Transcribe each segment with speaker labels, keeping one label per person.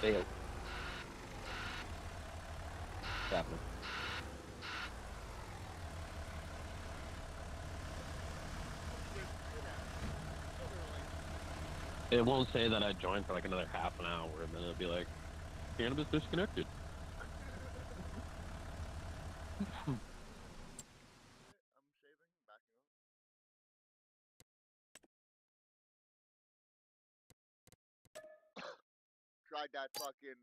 Speaker 1: Fail. Happening. It won't say that I joined for like another half an hour, and then it'll be like, cannabis disconnected.
Speaker 2: I'm saving, backing up. Tried that fucking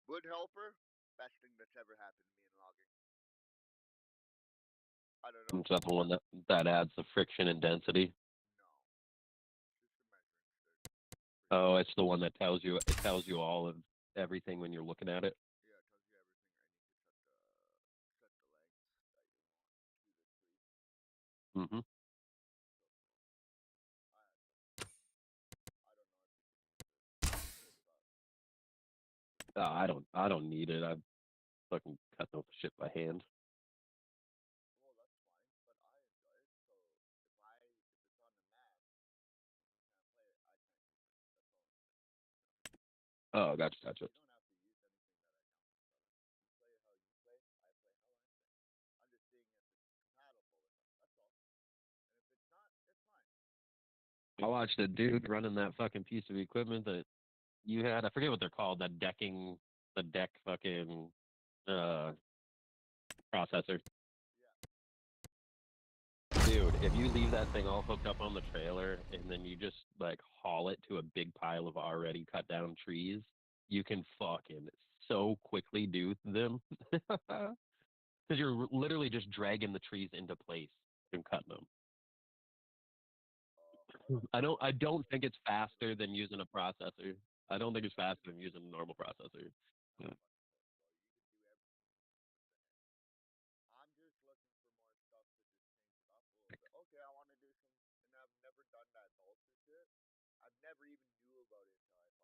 Speaker 2: wood helper. Best thing that's ever happened to me in logging. I don't know.
Speaker 1: Is that the one that adds the friction and density?
Speaker 2: No, just a measuring stick.
Speaker 1: Oh, it's the one that tells you all of everything when you're looking at it.
Speaker 2: Yeah, it tells you everything. I need to set the length that you want to the tree.
Speaker 1: Hmm.
Speaker 2: I don't know if you can use this, but
Speaker 1: I don't need it. I fucking cut the shit by hand.
Speaker 2: well, that's fine. But I enjoy it. So if it's on the map, can't play it. I can't use it. That's all I'm saying.
Speaker 1: Oh, gotcha.
Speaker 2: You don't have to use anything that I download, brother. You play how you play. I play how I play. I'm just seeing if it's compatible with them. That's all. And if it's not, it's fine.
Speaker 1: I watched a dude running that fucking piece of equipment that you had. I forget what they're called. That decking, the deck fucking uh processor.
Speaker 2: Yeah.
Speaker 1: Dude, if you leave that thing all hooked up on the trailer and then you just like haul it to a big pile of already cut down trees, you can fucking so quickly do them. Because you're literally just dragging the trees into place and cutting them.
Speaker 2: Oh, that's
Speaker 1: I
Speaker 2: fine.
Speaker 1: don't think it's
Speaker 2: That's what
Speaker 1: faster than using a processor. I don't think it's
Speaker 2: you can.
Speaker 1: faster than using a normal processor.
Speaker 2: Have
Speaker 1: Yeah.
Speaker 2: fun for it, bro. You can do everything with the hand. I'm just looking for more stuff to just change it up a little bit. Okay, I want to do some, and I've never done that Vulture shit. I've never even knew about it until I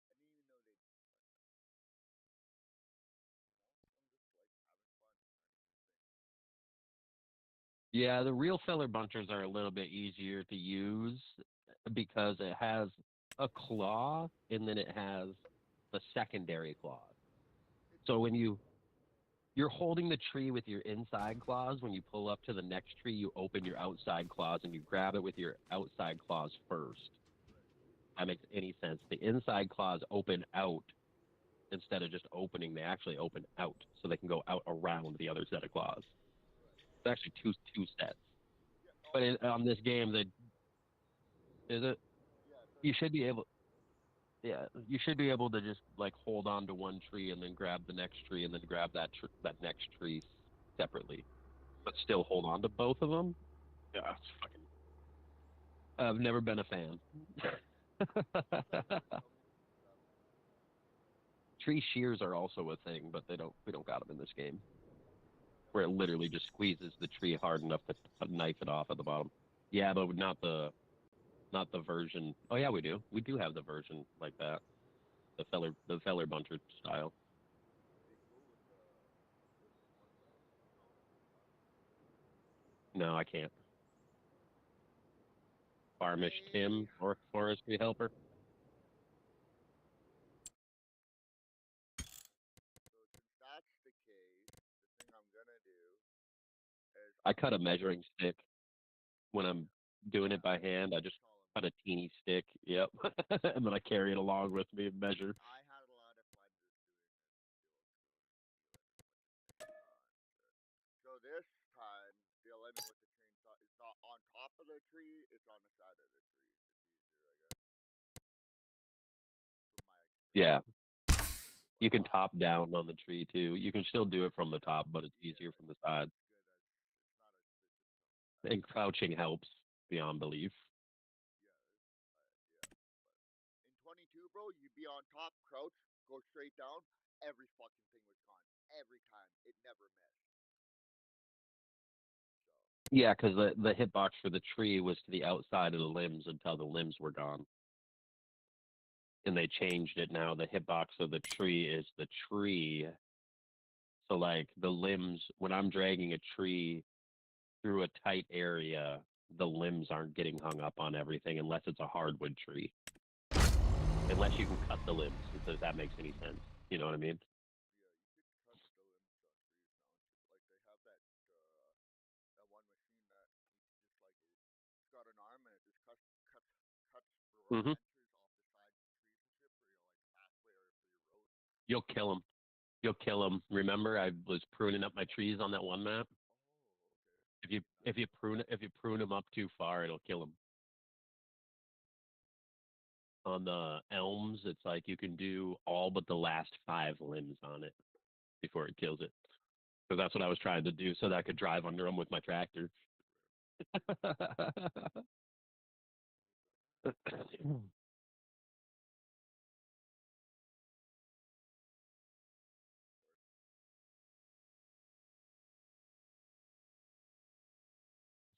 Speaker 2: fucking played this game. I didn't even know they did stuff like that. I'm just like having fun learning new things.
Speaker 1: Yeah, the real feller bunchers are a little bit easier to use because it has a claw and then it has the secondary claw.
Speaker 2: It's
Speaker 1: So when
Speaker 2: cool.
Speaker 1: you're holding the tree with your inside claws, when you pull up to the next tree, you open your outside claws and you grab it with your outside claws first.
Speaker 2: Right.
Speaker 1: That makes any sense. The inside claws open out instead of just opening, they actually open out so they can go out around the other set of claws.
Speaker 2: Right.
Speaker 1: It's actually two sets.
Speaker 2: Yeah.
Speaker 1: But
Speaker 2: Oh,
Speaker 1: on this game, that is it.
Speaker 2: yeah. It says
Speaker 1: You should be
Speaker 2: open.
Speaker 1: able, yeah, you should be able to just like hold on to one tree and then grab the next tree and then grab that next tree separately, but
Speaker 2: Yeah.
Speaker 1: still hold on to both of them. Yeah, it's fucking. I've never been a fan.
Speaker 2: Next time you should tell me so I can grab one.
Speaker 1: Tree shears are also a thing, but we don't got them in this game,
Speaker 2: Yep.
Speaker 1: where it literally just squeezes the tree hard enough to knife it off at the bottom. Yeah, but not the version. Oh yeah, we do. We do have the version like that, the feller buncher style.
Speaker 2: Be cool with the one with the chainsaw on the side.
Speaker 1: No, I can't. Farmish
Speaker 2: Hey.
Speaker 1: Tim or forestry helper.
Speaker 2: So since that's the case, the thing I'm gonna do is
Speaker 1: I
Speaker 2: I'm
Speaker 1: cut a
Speaker 2: gonna
Speaker 1: measuring stick when I'm doing it
Speaker 2: yeah,
Speaker 1: by hand. I just
Speaker 2: call him
Speaker 1: cut a
Speaker 2: out.
Speaker 1: teeny stick. Yep, and then I carry it along with me and measure.
Speaker 2: I had a lot of fun just doing this the old school and steal it and put the chainsaw and shit. So this time the alignment with the chainsaw is not on top of the tree; it's on the side of the tree. It's easier, I guess, from my
Speaker 1: Yeah,
Speaker 2: experience.
Speaker 1: you
Speaker 2: But
Speaker 1: can top down on the tree too. You can still do it from the top, but it's
Speaker 2: yeah,
Speaker 1: easier
Speaker 2: but
Speaker 1: from the
Speaker 2: it's not
Speaker 1: side.
Speaker 2: as good as it's not as system as
Speaker 1: And crouching helps beyond belief.
Speaker 2: yeah, yeah. But in 22, bro, you'd be on top, crouch, go straight down. Every fucking thing was gone. Every time, it never missed. So
Speaker 1: Yeah, because the hitbox for the tree was to the outside of the limbs until the limbs were gone, and they changed it now. The hitbox of the tree is the tree. So like the limbs, when I'm dragging a tree through a tight area, the limbs aren't getting hung up on everything unless it's a hardwood tree. unless you can cut the limbs, if that makes any sense. You know what I mean?
Speaker 2: Yeah, you could cut the limbs on trees now and shit. Like they have that one machine that you could just like it's got an arm and it just cuts
Speaker 1: Hmm.
Speaker 2: branches off the sides of trees and shit for your like pathway or for your road.
Speaker 1: You'll kill them. You'll kill them. Remember, I was pruning up my trees on that one map.
Speaker 2: Oh, okay.
Speaker 1: If you
Speaker 2: Nice.
Speaker 1: if you prune them up too far, it'll kill them. On the elms, it's like you can do all but the last 5 limbs on it before it kills it. Because that's what I was trying to do, so that I could drive under them with my tractor.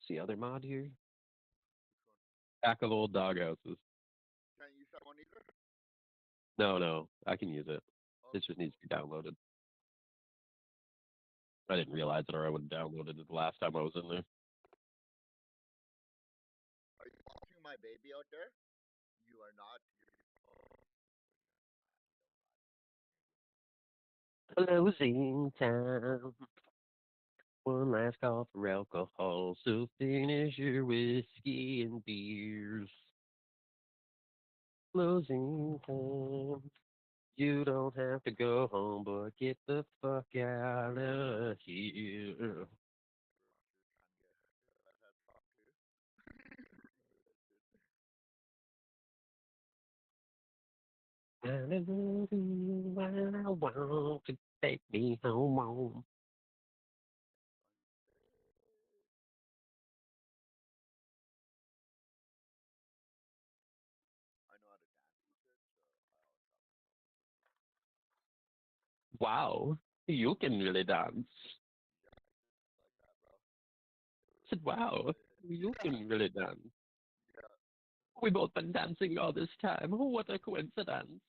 Speaker 1: See other mod here?
Speaker 2: Which one?
Speaker 1: Pack of old doghouses.
Speaker 2: Can't use that one either.
Speaker 1: No, I can use it. This
Speaker 2: Okay,
Speaker 1: just needs
Speaker 2: cool.
Speaker 1: to be downloaded. I didn't realize it, or I would have downloaded it the last time I was in there.
Speaker 2: Are you watching my baby out there? You are not.
Speaker 1: Closing time. One last call for alcohol, so finish your whiskey and beers. Closing time. You don't have to go home, but get the fuck out of here.
Speaker 2: Everyone's just trying to get
Speaker 1: I want to take me home.
Speaker 2: I know how to dance and shit, so I always stop myself.
Speaker 1: Wow, you can really dance.
Speaker 2: Yeah, like that, bro.
Speaker 1: I said, wow, you
Speaker 2: Yeah,
Speaker 1: can really dance.
Speaker 2: yeah.
Speaker 1: We both been dancing all this time. What a coincidence.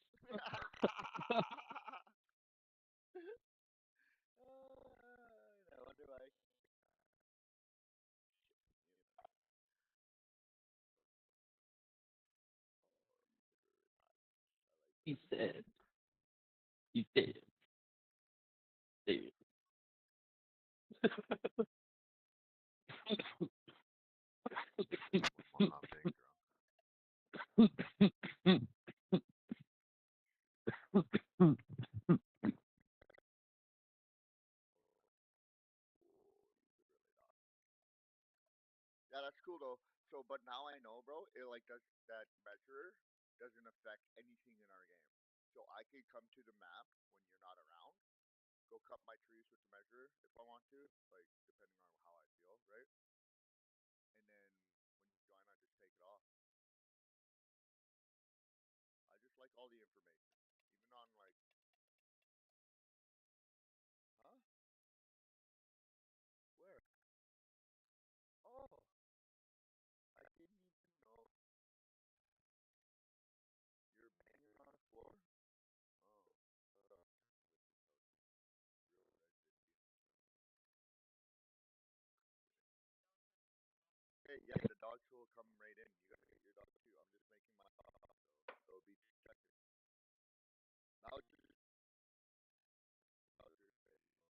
Speaker 2: I wonder why.
Speaker 1: He said, you did. Did.
Speaker 2: What's going on, being drunk? Yeah, that's cool though. So, but now I know, bro. It like does that measure doesn't affect anything in our game. So I could come to the map when you're not around, go cut my trees with the measure if I want to, like depending on how I feel, right? And then when you join, I just take it off. I just like all the information, even on like, huh? Where? Oh, I didn't even know you're banging on a floor. Oh, real resident. Hey, yeah, the dogs will come right in. You gotta get your dog too. I'm just making my dog, so it'll be checked. Bowser, Bowser, he's an under.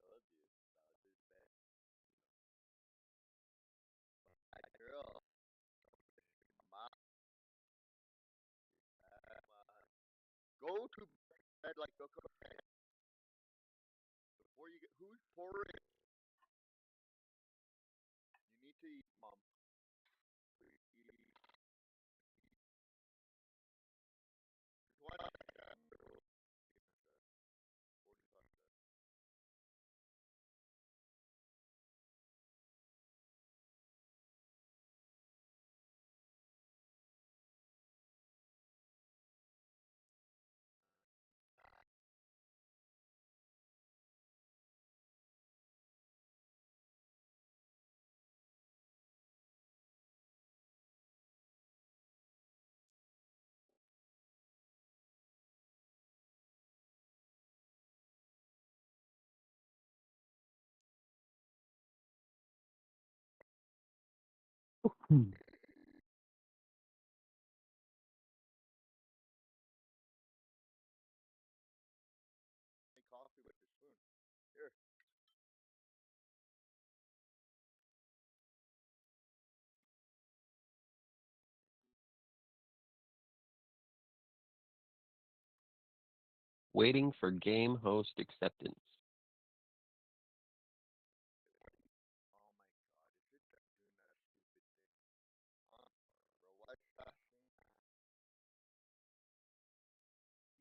Speaker 2: Told you, Bowser's bad. My girl, mom, go to bed like go before you get. Who's pouring? You need to eat, mom. Eat. Why not? 45. Make coffee with the spoon. Here.
Speaker 1: Waiting for game host acceptance.
Speaker 2: Oh my god, is it them doing that stupid thing? Bro, what's that thing?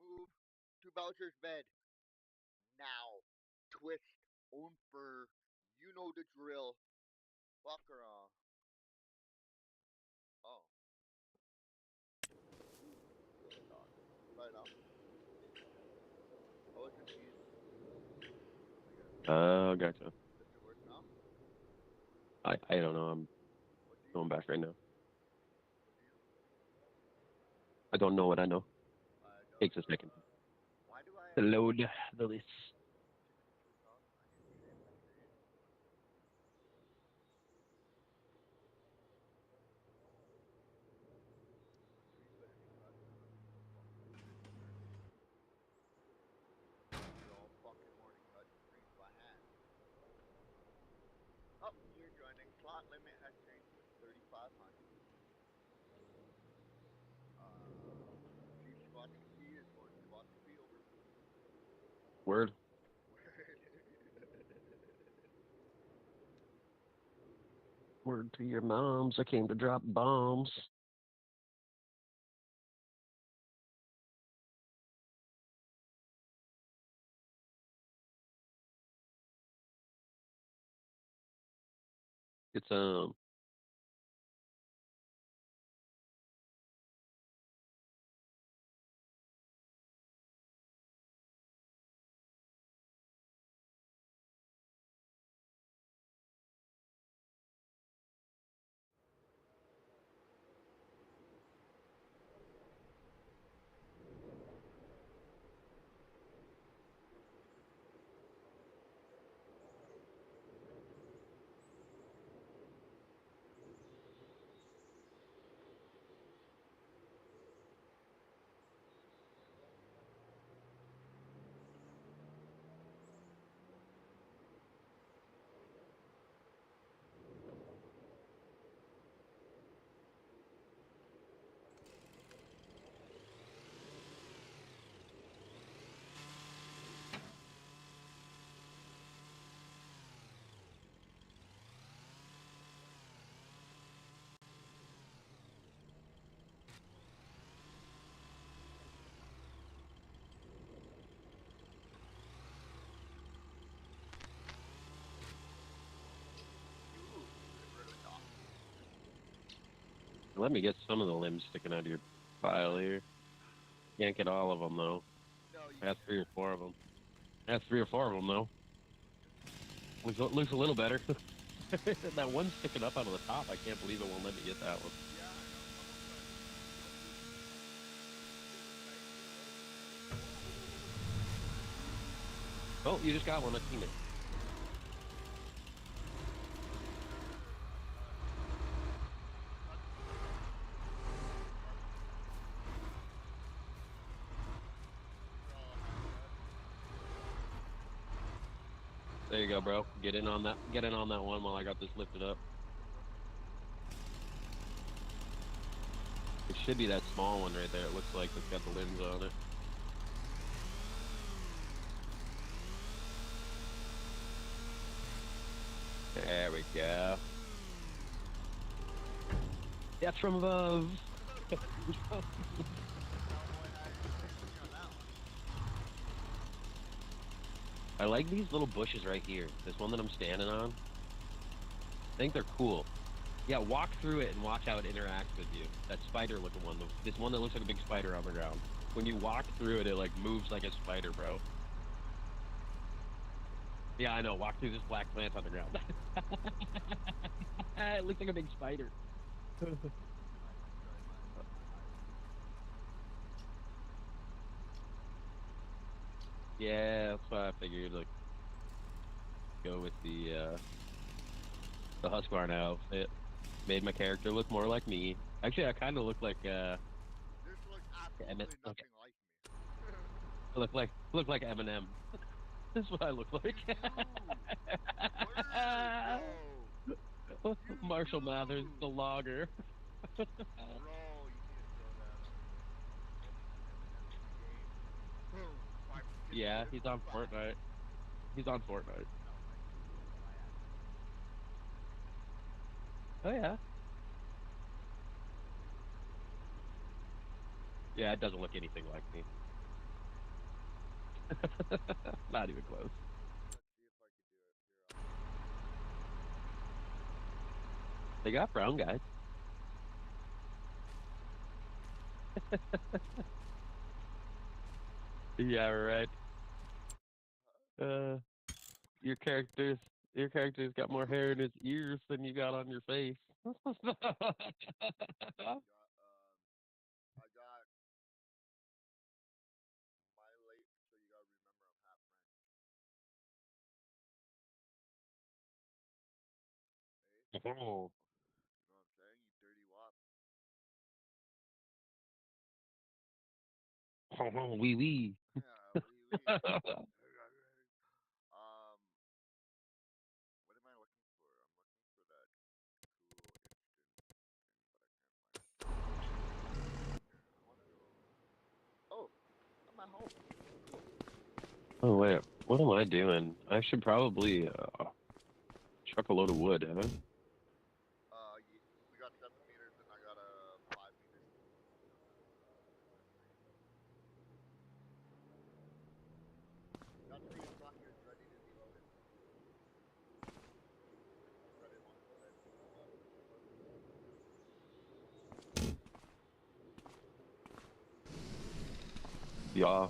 Speaker 2: Move to Bowser's bed. Now. Twist. Own fur. You know the drill. Fuck around. Oh. Dog. Right now. I was confused.
Speaker 1: Gotcha.
Speaker 2: Does it work now?
Speaker 1: I don't know. I'm
Speaker 2: What do you
Speaker 1: going
Speaker 2: know?
Speaker 1: back right now.
Speaker 2: What do you know?
Speaker 1: I don't know what I know.
Speaker 2: I don't
Speaker 1: Takes a
Speaker 2: know.
Speaker 1: second
Speaker 2: Why do I
Speaker 1: to
Speaker 2: have
Speaker 1: load the list.
Speaker 2: 62,000? I need to shave my face. Trees better be cut because I'm so fucking dirty. You're all fucking morning cutting trees by hand. Oh, you're joining. Slot limit has changed to 3,500. Chief Squatchkey is going Squatchkey over.
Speaker 1: Word. Word to your moms. I came to drop bombs. It's let me get some of the limbs sticking out of your pile here. Can't get all of them though.
Speaker 2: No, you
Speaker 1: That's 3 or
Speaker 2: can't.
Speaker 1: 4 of them. That's 3 or 4 of them though. Looks a little better. That one's sticking up out of the top. I can't believe it won't let me get that one.
Speaker 2: Yeah, I know.
Speaker 1: Oh, you just got one. I've seen it. There you go, bro. Get in on that. Get in on that one while I got this lifted up. It should be that small one right there. It looks like it's got the limbs on it. There we go. That's from above. I like these little bushes right here. This one that I'm standing on. I think they're cool. Yeah, walk through it and watch how it interacts with you. That spider-looking one. This one that looks like a big spider on the ground. When you walk through it, it like moves like a spider, bro. Yeah, I know. Walk through this black plant on the ground. It looks like a big spider. Yeah, that's why I figured like go with the Husqvarna outfit. Made my character look more like me. Actually, I kind of look like
Speaker 2: This looks
Speaker 1: Emmett.
Speaker 2: absolutely
Speaker 1: Like
Speaker 2: nothing like me.
Speaker 1: I look like Eminem. This is what I look like.
Speaker 2: You do. Word, bro. You
Speaker 1: Marshall Mathers,
Speaker 2: do.
Speaker 1: the logger.
Speaker 2: Bro, you need to throw that on Eminem in the game. Boom. 5 skins
Speaker 1: Yeah,
Speaker 2: later,
Speaker 1: he's
Speaker 2: cool
Speaker 1: on
Speaker 2: fact.
Speaker 1: Fortnite. He's on Fortnite.
Speaker 2: No, like, but I actually
Speaker 1: Oh yeah. Yeah, it doesn't look anything like me. Not even close.
Speaker 2: let's see if I can do it here.
Speaker 1: They got brown guys. Yeah, right. Uh, your character's got more hair in his ears than you got on your face.
Speaker 2: I got my late, so you gotta remember I'm half French. Hey,
Speaker 1: Oh,
Speaker 2: you know what I'm saying? You dirty wop.
Speaker 1: wee wee.
Speaker 2: Yeah, we. What am I looking for? I'm looking for that cool instant thing, but I can't find it. Here, I wanna go. Oh, I'm at home. Cool.
Speaker 1: Oh wait, what am I doing? I should probably chuck a load of wood, huh?
Speaker 2: We got 7 meters and I got a 5 meters. Got 3 truckers ready to be loaded. Ready alongside.
Speaker 1: Yeah.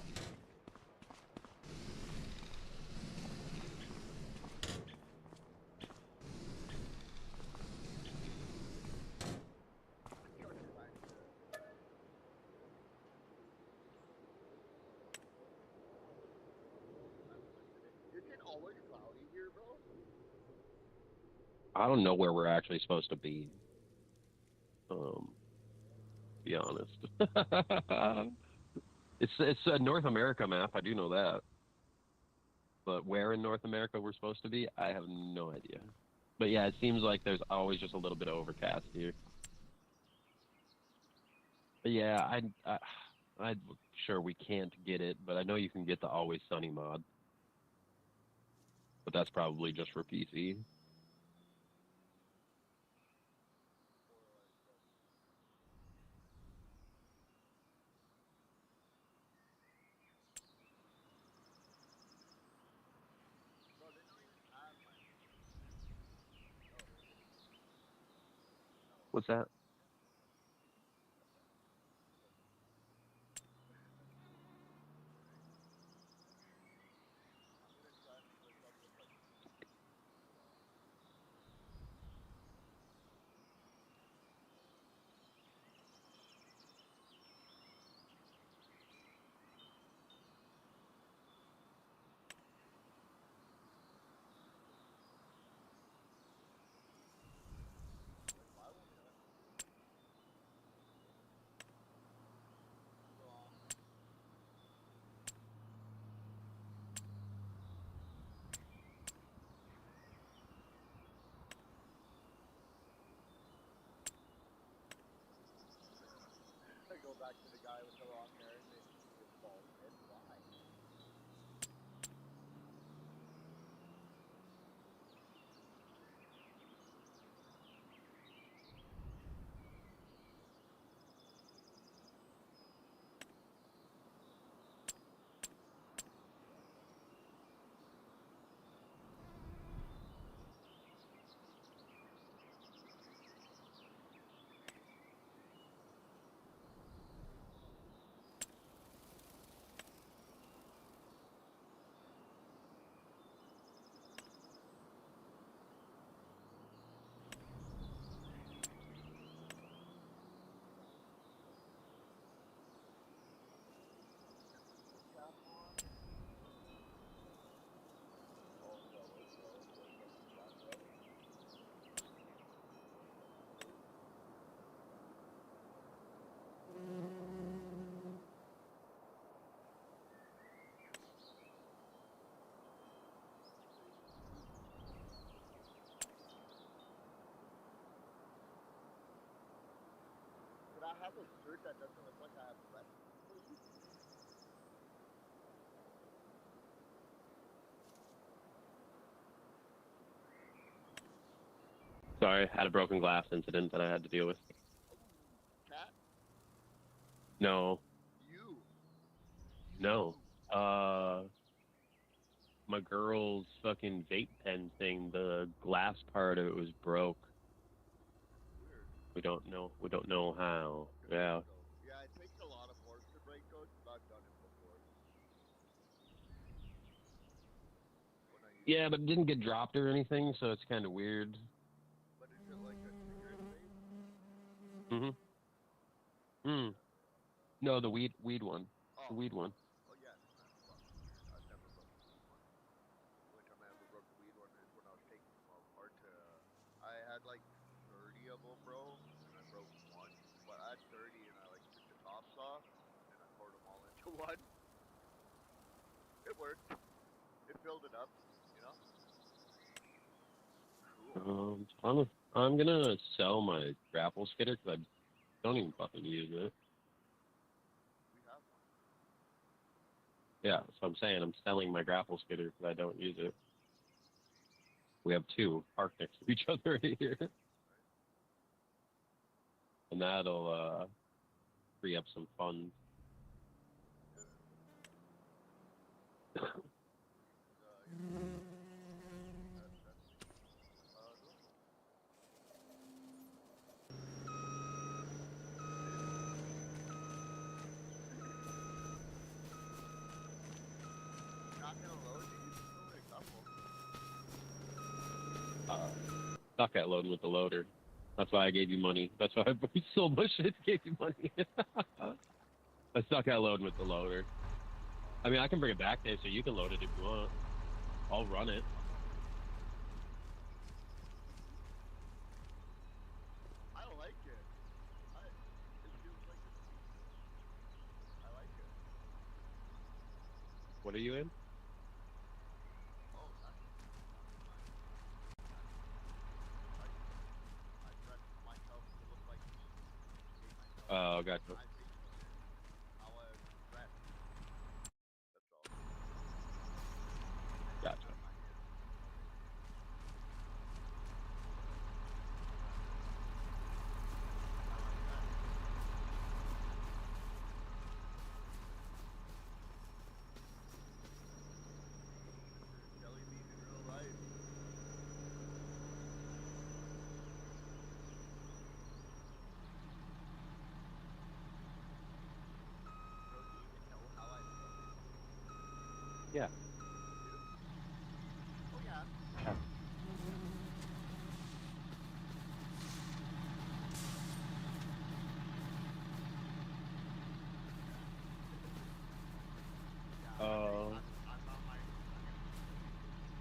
Speaker 2: Trucker back there. I'm listening. Is it always cloudy here, bro?
Speaker 1: I don't know where we're actually supposed to be. To be honest. It's a North America map. I do know that, but where in North America we're supposed to be, I have no idea. But yeah, it seems like there's always just a little bit of overcast here. But yeah, I'm sure we can't get it, but I know you can get the Always Sunny mod. But that's probably just for PC.
Speaker 2: Or like what? Bro, they don't even have my. Oh, no.
Speaker 1: What's that?
Speaker 2: Alright. I'm gonna try and switch up with like. Wait, why won't it let me? Bro, I go back to the guy with the long hair and they see his bald head. Why? have a shirt that doesn't look like I have breasts, please?
Speaker 1: Sorry, had a broken glass incident that I had to deal with.
Speaker 2: Oh, cat?
Speaker 1: No,
Speaker 2: You.
Speaker 1: no. My girl's fucking vape pen thing, the glass part of it was broke.
Speaker 2: Weird.
Speaker 1: We don't know. We don't know how. Yeah.
Speaker 2: Yeah, it takes a lot of force to break those, but I've done it before. When I used
Speaker 1: Yeah, but it didn't get dropped or anything, so it's kind of weird.
Speaker 2: But is it like a cigarette vape?
Speaker 1: Mhm. Mm. No, the weed one. The
Speaker 2: Oh.
Speaker 1: weed one.
Speaker 2: Oh yeah, that's fucking weird. I've never broke the weed one. The only time I ever broke the weed one is when I was taking them apart to. I had like 30 of them, bro, and I broke one. But I had 30, and I like took the tops off, and I poured them all into one. It worked. It filled it up, you know. Cool.
Speaker 1: I'm gonna sell my grapple skitter because I don't even fucking use it.
Speaker 2: We have one.
Speaker 1: Yeah, so I'm saying I'm selling my grapple skitter because I don't use it. We have two parked next to each other right here, and that'll free up some funds.
Speaker 2: Yeah. That's normal. Not gonna load these? There's only a couple.
Speaker 1: Suck at loading with the loader. That's why I gave you money. That's why I sold my shit, gave you money. I suck at loading with the loader. I mean, I can bring it back there so you can load it if you want. I'll run it.
Speaker 2: I like it. It feels like a speed. I like it.
Speaker 1: What are you in?
Speaker 2: Oh, that's my. I dressed myself to look like me. Gave myself
Speaker 1: Oh, gotcha.
Speaker 2: my face painted. I was dressed. That's all. And
Speaker 1: Gotcha.
Speaker 2: my hair. I like that. Jelly bean in real life. Bro, do you even know how I look?
Speaker 1: Yeah.
Speaker 2: You do? Oh yeah.
Speaker 1: Yeah.
Speaker 2: Yeah,
Speaker 1: Uh,
Speaker 2: I'm on my. I'm gonna be straight.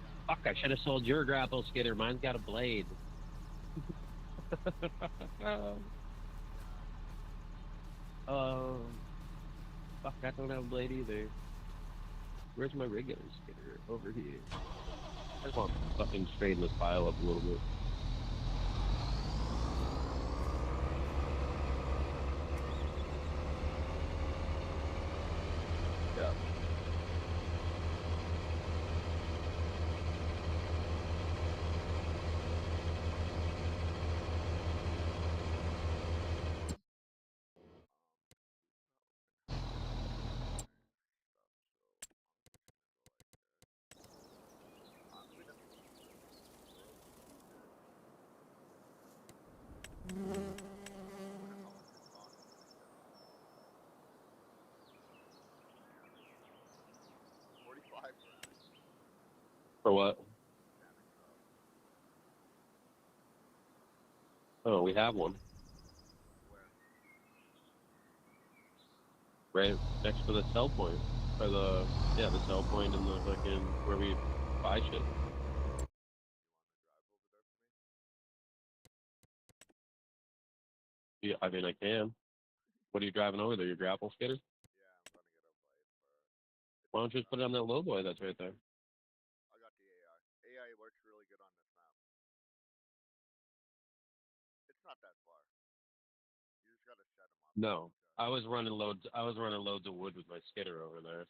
Speaker 2: Yeah.
Speaker 1: fuck, I should have sold your grapple skitter. Mine's got a blade. Fuck, I don't have a blade either. Where's my regular skitter? Over here. I just want to fucking straighten this pile up a little bit. Yeah.
Speaker 2: I'm gonna be broke as shit. Wonder how much it costs to make that. 45 grand.
Speaker 1: For what?
Speaker 2: Santa Cruz.
Speaker 1: Oh, we have one.
Speaker 2: Where?
Speaker 1: Right next to the sell point. Or the sell point and the fucking where we buy shit.
Speaker 2: You want to drive over there for me?
Speaker 1: Yeah, I mean I can. What are you driving over there? Your grapple skitter?
Speaker 2: Yeah, I'm gonna get a Viper. It's
Speaker 1: Why
Speaker 2: not
Speaker 1: don't you just
Speaker 2: that.
Speaker 1: put it on that low boy that's right there?
Speaker 2: I got the AI. AI works really good on this map. It's not that far. You just gotta shed them up.
Speaker 1: No, I was running loads. I was running loads of wood with my skidder over there.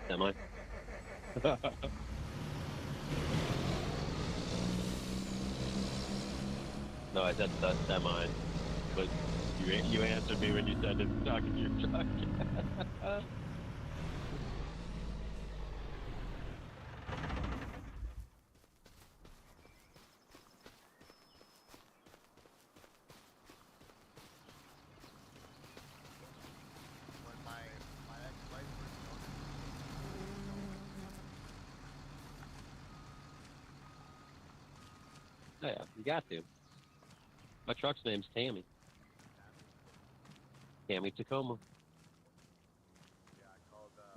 Speaker 1: Semi. No, I said the semi, but you answered me when you said it's talking to your truck.
Speaker 2: When my ex-wife first noticed,
Speaker 1: Oh, yeah, you got to. My truck's name's Tammy. Tammy Tacoma.
Speaker 2: yeah, I called. So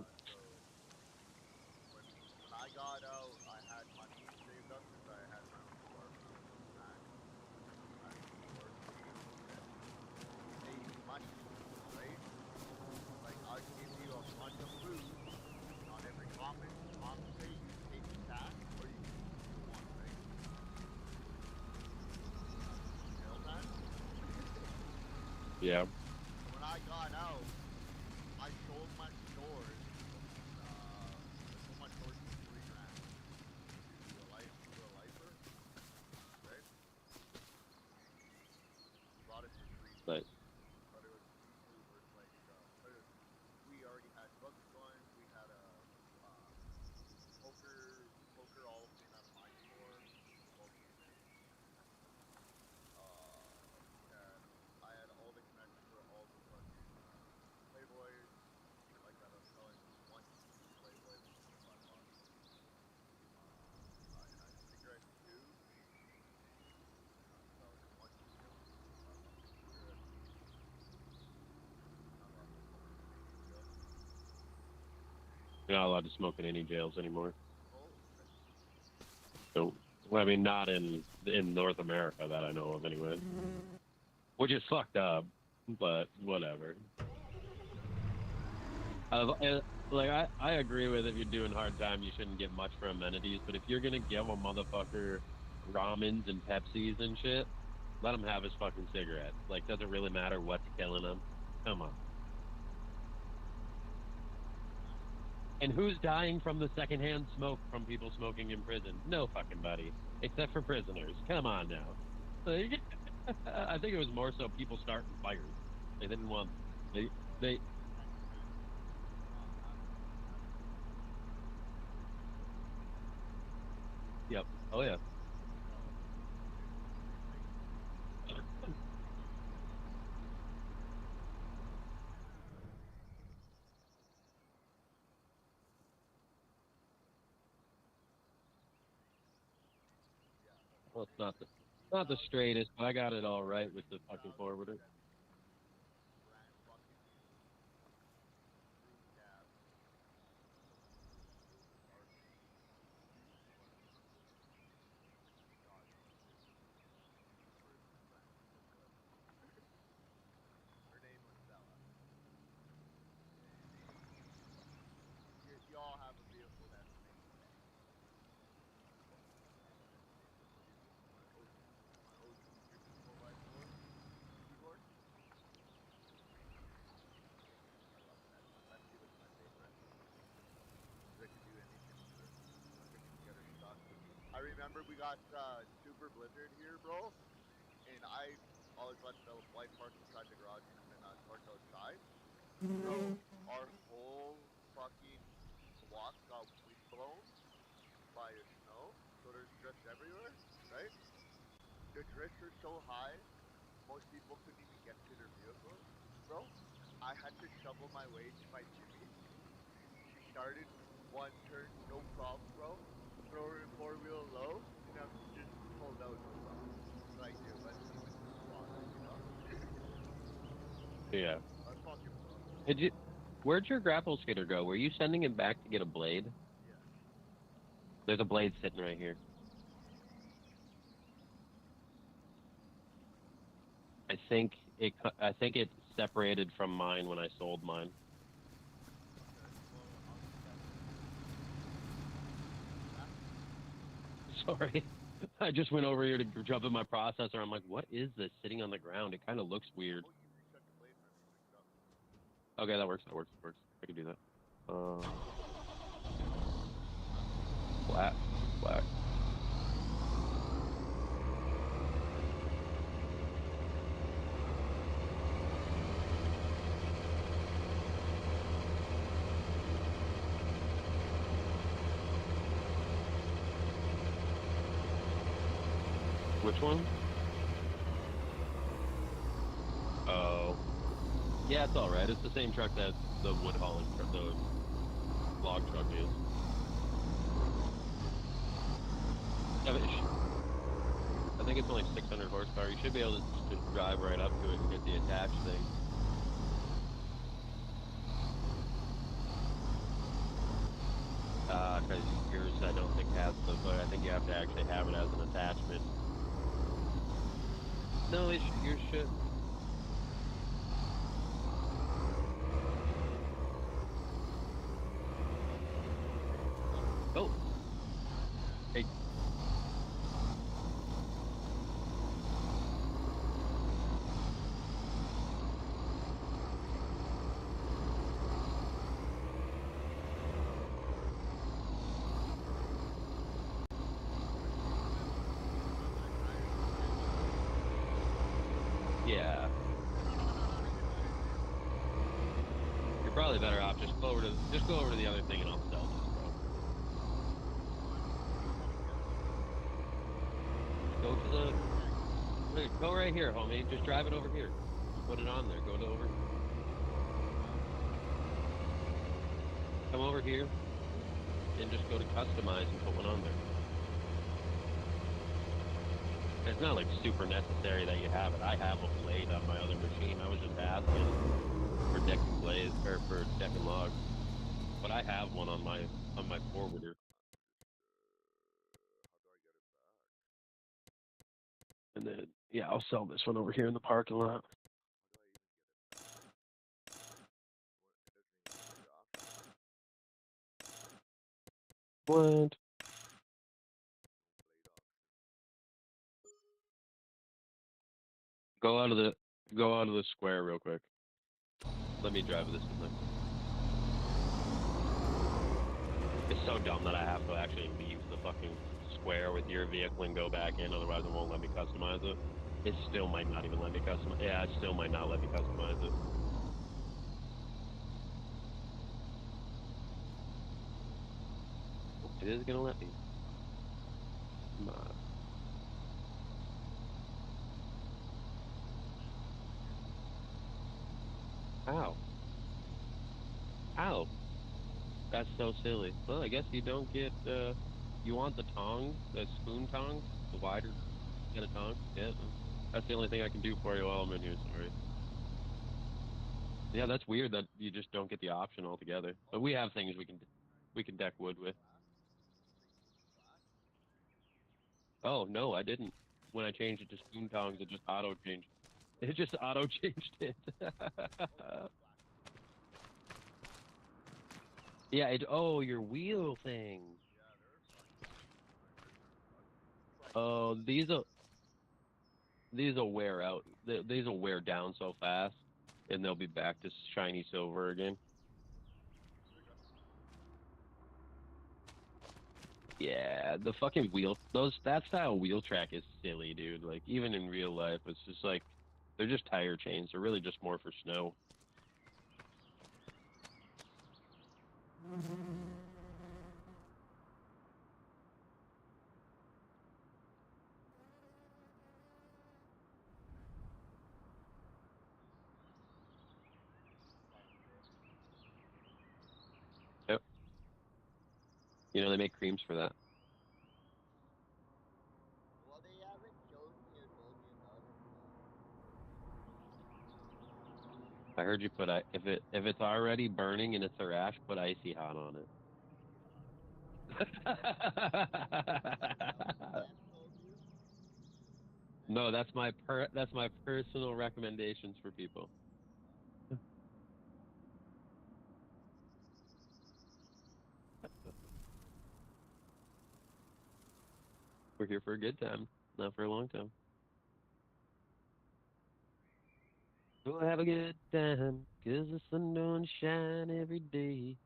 Speaker 2: when I got out, I had money saved up because I had my own store when I was in Japan. I was working and pay me money, right? Like I'd give you a bunch of food, and on every comment say you can pay me cash or you can eat what you want, right? Salesman.
Speaker 1: Yeah.
Speaker 2: So when I got out, I sold my stores. I sold my stores for $3,000 to a lifer, right? He bought it for 350.
Speaker 1: But
Speaker 2: But it was easily worth like we already had books going. We had a uh, poker all in at my store. Both came in. I had all the connections for all the fucking Playboys. Like that, I was selling one each Playboy for $25. I had cigarettes too. I was selling one each of them for $25 cigarettes. Not allowed to smoke in Canadian jail.
Speaker 1: you're not allowed to smoke in any jails anymore.
Speaker 2: Oh shit.
Speaker 1: So, well, I mean, not in North America that I know of, anyway. Which is fucked up, but whatever. I agree with if you're doing hard time, you shouldn't get much for amenities. But if you're gonna give a motherfucker ramens and Pepsis and shit, let him have his fucking cigarettes. Like, doesn't really matter what's killing him. Come on. And who's dying from the secondhand smoke from people smoking in prison? No fucking buddy, except for prisoners. Come on now. Like, I think it was more so people starting fires. They didn't want they. Yep. Oh yeah. Well, it's not the straightest, but I got it all right with the fucking forwarder.
Speaker 2: Brand fucking new crew cab. It was a dark blue, but God, it's cheaper than the brand new Volkswagen. Her name was Stella. You all have a vehicle that's made today. My OG freaking 4x4 keyboard. I love that. That Buick's my favorite. Because I could do anything with her. I could just get her stuck. I remember we got super blizzard here, bro, and I always let the wife park inside the garage and I'd park outside. Bro, our whole fucking block got wind blown by the snow, so there's drifts everywhere, right? The drifts are so high, most people couldn't even get to their vehicles, bro. I had to shovel my way to my Jimmy. She started one turn, no problem, bro. Throw her in four wheel low, and I'm just pulled out, no problem. Like, dude, let's leave it to the squatters, you know?
Speaker 1: Yeah.
Speaker 2: I fucking love it.
Speaker 1: Did you? Where'd your grapple skater go? Were you sending him back to get a blade?
Speaker 2: Yeah.
Speaker 1: There's a blade sitting right here. I think it separated from mine when I sold mine.
Speaker 2: Okay. Well, I'll need that blade. Back?
Speaker 1: Sorry. I just went over here to jump in my processor. I'm like, what is this sitting on the ground? It kind of looks weird.
Speaker 2: Oh, you reset the blade for me. Pick it up.
Speaker 1: Okay, that works. That works. That works. I can do that. Flat. Flat. Which one? Oh. Yeah, it's all right. It's the same truck that the wood hauling truck, the log truck is. Yeah, but I think it's only 600 horsepower. You should be able to just drive right up to it and get the attached thing. Because yours I don't think has the, but I think you have to actually have it as an attachment. No, yours should. Oh. Hey. Yeah. You're probably better off just go over to the other thing and I'll sell this, bro. Go to the go right here, homie. Just drive it over here. Put it on there. Go to over. Come over here and just go to customize and put one on there. It's not like super necessary that you have it. I have a blade on my other machine. I was just asking for decking blades or for decking logs, but I have one on my forwarder.
Speaker 2: How do I get it back?
Speaker 1: And then yeah, I'll sell this one over here in the parking lot.
Speaker 2: How do I even get it back? What? It doesn't even give me the option.
Speaker 1: What?
Speaker 2: No blade option.
Speaker 1: Go out of the square real quick. Let me drive this one. It's so dumb that I have to actually leave the fucking square with your vehicle and go back in, otherwise it won't let me customize it. It still might not even let me customize. Yeah, it still might not let me customize it. It is gonna let me. Come on. Ow. Ow. That's so silly. Well, I guess you don't get, you want the tongs, the spoon tongs, the wider kind of tongs? Yeah. That's the only thing I can do for you while I'm in here, sorry. Yeah, that's weird that you just don't get the option altogether. But we have things we can deck wood with. Oh, no, I didn't. When I changed it to spoon tongs, it just auto changed. It just auto changed it. Yeah, oh, your wheel thing. Oh, these will wear out. These will wear down so fast, and they'll be back to shiny silver again. Yeah, the fucking that style wheel track is silly, dude. Like, even in real life, it's just like, they're just tire chains. They're really just more for snow. You know, they make creams for that.
Speaker 2: Well, they haven't chosen me or told me about it.
Speaker 1: I heard you put if it's already burning and it's a rash, put icy hot on it.
Speaker 2: Sam told you.
Speaker 1: No, that's my personal recommendations for people. We're here for a good time, not for a long time. We'll have a good time, 'cause the sun don't shine every day.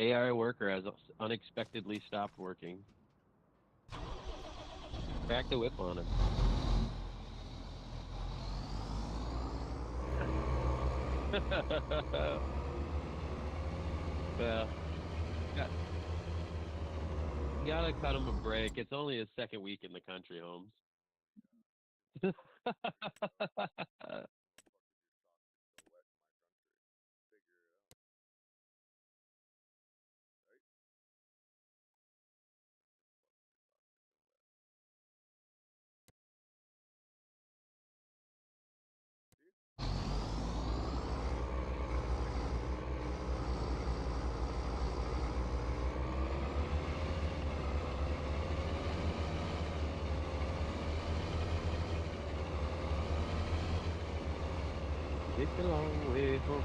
Speaker 1: AI worker has unexpectedly stopped working. Crack the whip on him. Well, got, gotta cut him a break. It's only his second week in the country, Holmes. It's a long way home.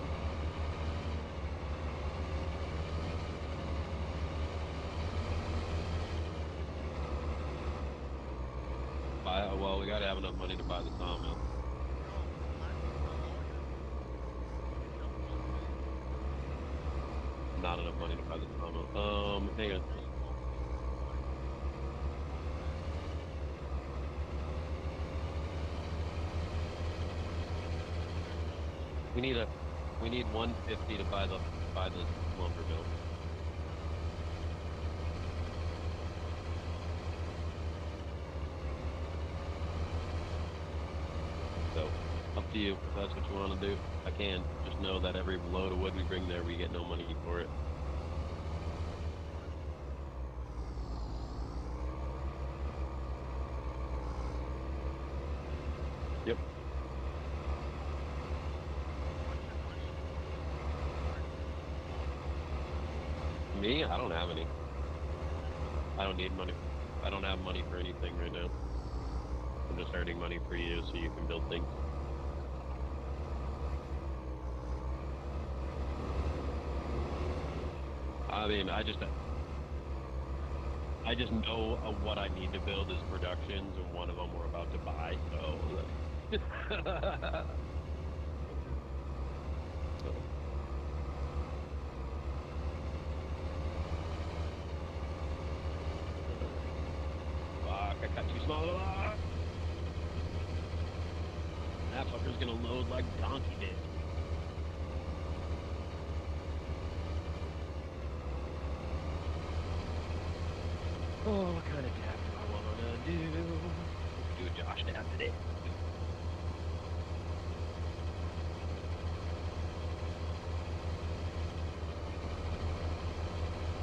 Speaker 1: Well, we gotta have enough money to buy the sawmill. Not enough money to buy the sawmill. Hang on. We need 150 to buy the lumber mill. So, up to you. If that's what you want to do, I can. Just know that every load of wood we bring there, we get no money for it. Yep. Me? I don't have any. I don't need money. I don't have money for anything right now. I'm just earning money for you so you can build things. I mean, I just know what I need to build is productions, and one of them we're about to buy. So, fuck! I got too small of a lot. That fucker's gonna load like donkey did. Oh, what kind of dab do I wanna do? Do a Josh dab today.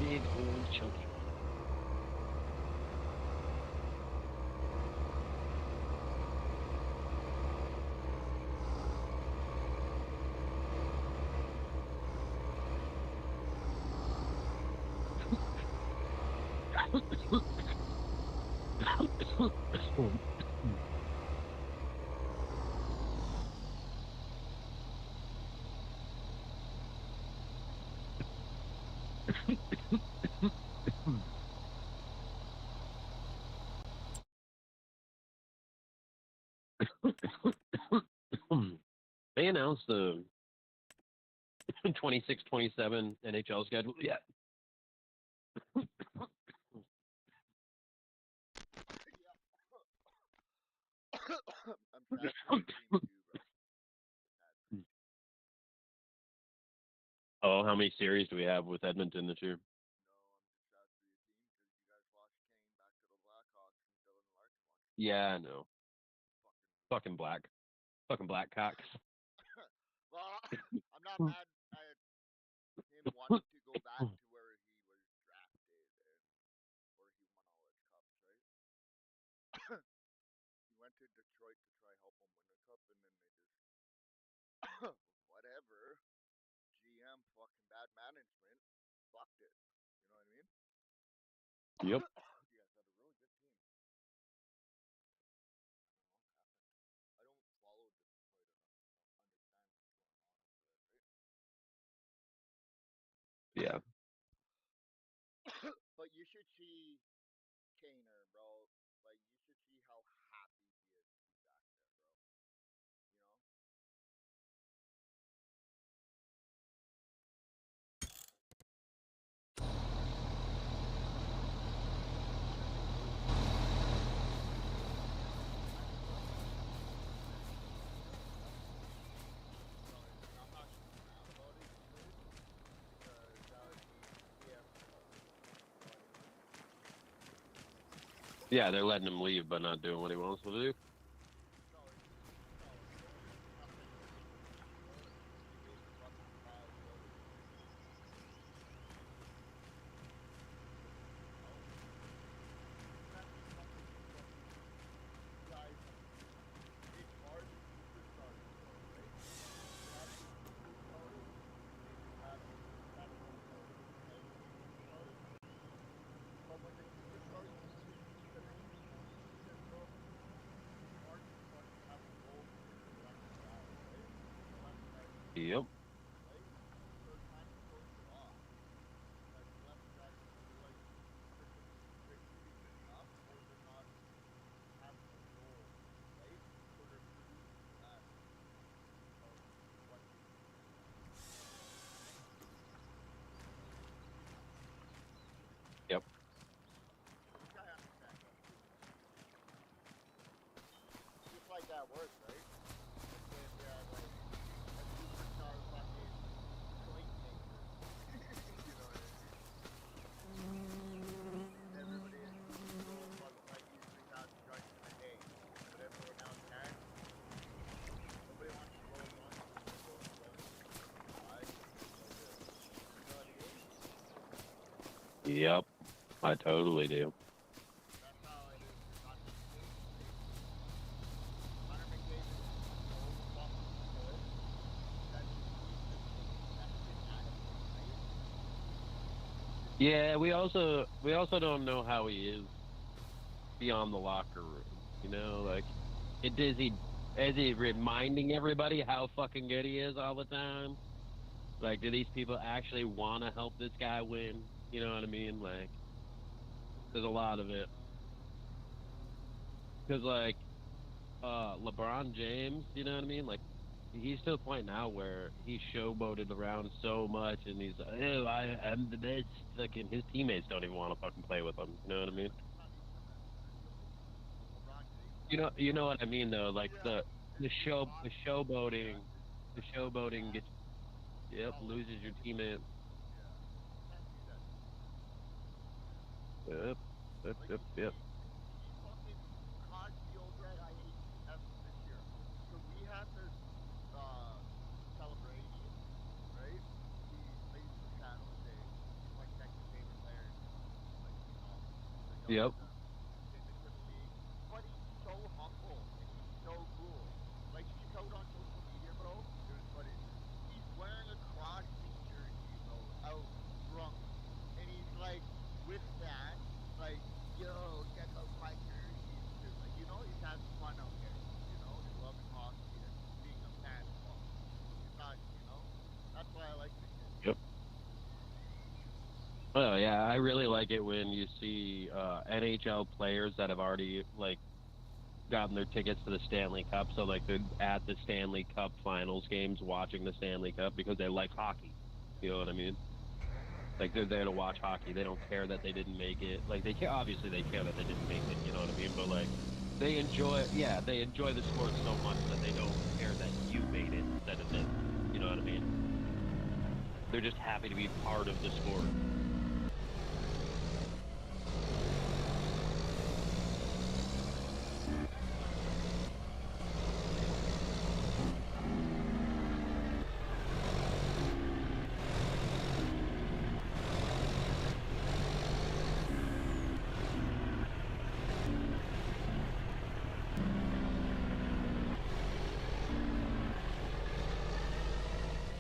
Speaker 1: Big old chunky one. They announced the 26-27 NHL schedule yet.
Speaker 2: I'm trying to stream too, bro.
Speaker 1: Oh, how many series do we have with Edmonton this year?
Speaker 2: No, I'm just sad for your team because you guys lost Kane back to the Blackhawks and Dylan Larkin wants to
Speaker 1: Yeah, I know.
Speaker 2: fucking
Speaker 1: Fucking black. Fucking Blackhawks.
Speaker 2: well, I'm not mad at him wanting to go back to where he was drafted and where he won all his cups, right? He went to Detroit to try help him win a cup, and then they just whatever. GM fucking bad management fucked it. You know what I mean?
Speaker 1: Yep.
Speaker 2: You guys had a really good team. I don't know what happened. I don't follow Detroit enough to understand what's going on
Speaker 1: Yeah.
Speaker 2: over there, right? But you should see Kaner, bro. Like you should see how happy he is to be back there, bro. You know? And I'm not too mad about it either, because that would be GM stuff. You know what I mean?
Speaker 1: Yeah, they're letting him leave, but not doing what he wants to do.
Speaker 2: No, it's nothing illegal. He made fucking bad goals. You know? You can't be coming from you guys. It's hard with superstars though, right? You have your superstars and you have your professional players. You have superstars, but when the superstars finish one season, bro, it's hard to fucking have a goal for the next guy, right? Unless the guy's
Speaker 1: Yep.
Speaker 2: right? So it kind of throws it off. Like unless the guys feel like they're contributing enough or they're not having a role, right? So they're producing less of what they used to have.
Speaker 1: Yep.
Speaker 2: Which I understand completely. Just like at work, right? Let's say if you had like a superstar fucking joint maker. You know what I mean? Everybody fucking might use 3,000 joints in a day, but everyone else can. Nobody wants to roll one unless they're rolling joints. I just feel so good. You know what I mean?
Speaker 1: Yep. I totally do.
Speaker 2: That's how it is for Connor McDavid, right? Connor McDavid is so fucking good that the team just expects it out of him, right? It's
Speaker 1: Yeah, we also don't know how he is beyond the locker room. You know, like is he reminding everybody how fucking good he is all the time? Like, do these people actually want to help this guy win? You know what I mean? Like, there's a lot of it. Because like LeBron James, you know what I mean? Like he's to the point now where he's showboated around so much, and he's like, "Oh, I'm the best." Like, and his teammates don't even want to fucking play with him. You know what I mean?
Speaker 2: it's not even a showboat. LeBron James
Speaker 1: You
Speaker 2: has
Speaker 1: know, you know what I mean though. Like
Speaker 2: yeah,
Speaker 1: the
Speaker 2: it's
Speaker 1: show, the
Speaker 2: toxic. Yeah,
Speaker 1: showboating, the
Speaker 2: that's
Speaker 1: showboating
Speaker 2: bad.
Speaker 1: gets,
Speaker 2: It's
Speaker 1: yep,
Speaker 2: not like
Speaker 1: loses your
Speaker 2: negative.
Speaker 1: teammate.
Speaker 2: Yeah, you can't do that to your teammates.
Speaker 1: Yep, yep,
Speaker 2: Like
Speaker 1: yep, yep.
Speaker 2: he fucking caused the over at IHF this year. So we had this uh celebration, right? He plays for San Jose. He's my second favorite player in like, the
Speaker 1: Yep.
Speaker 2: younger guns. Came into the league. But he's so humble and he's so cool. Like he's out on social media, bro. It was funny. He's wearing a Crosby jersey, bro, out drunk. And he's like with fans, like, yo, check out my jersey and shit. Like, he's having fun out there. He's loving hockey and being a fan of hockey. He's not, that's why I like the kid.
Speaker 1: Yep. Oh yeah, I really like it when you see NHL players that have already like gotten their tickets to the Stanley Cup, so like they're at the Stanley Cup Finals games watching the Stanley Cup because they like hockey.
Speaker 2: Yeah.
Speaker 1: You know what I mean? Like they're there to watch hockey. They don't care that they didn't make it. Like they care, obviously they care that they didn't make it. You know what I mean? But like they enjoy the sport so much that they don't care that you made it instead of them. You know what I mean? They're just happy to be part of the sport.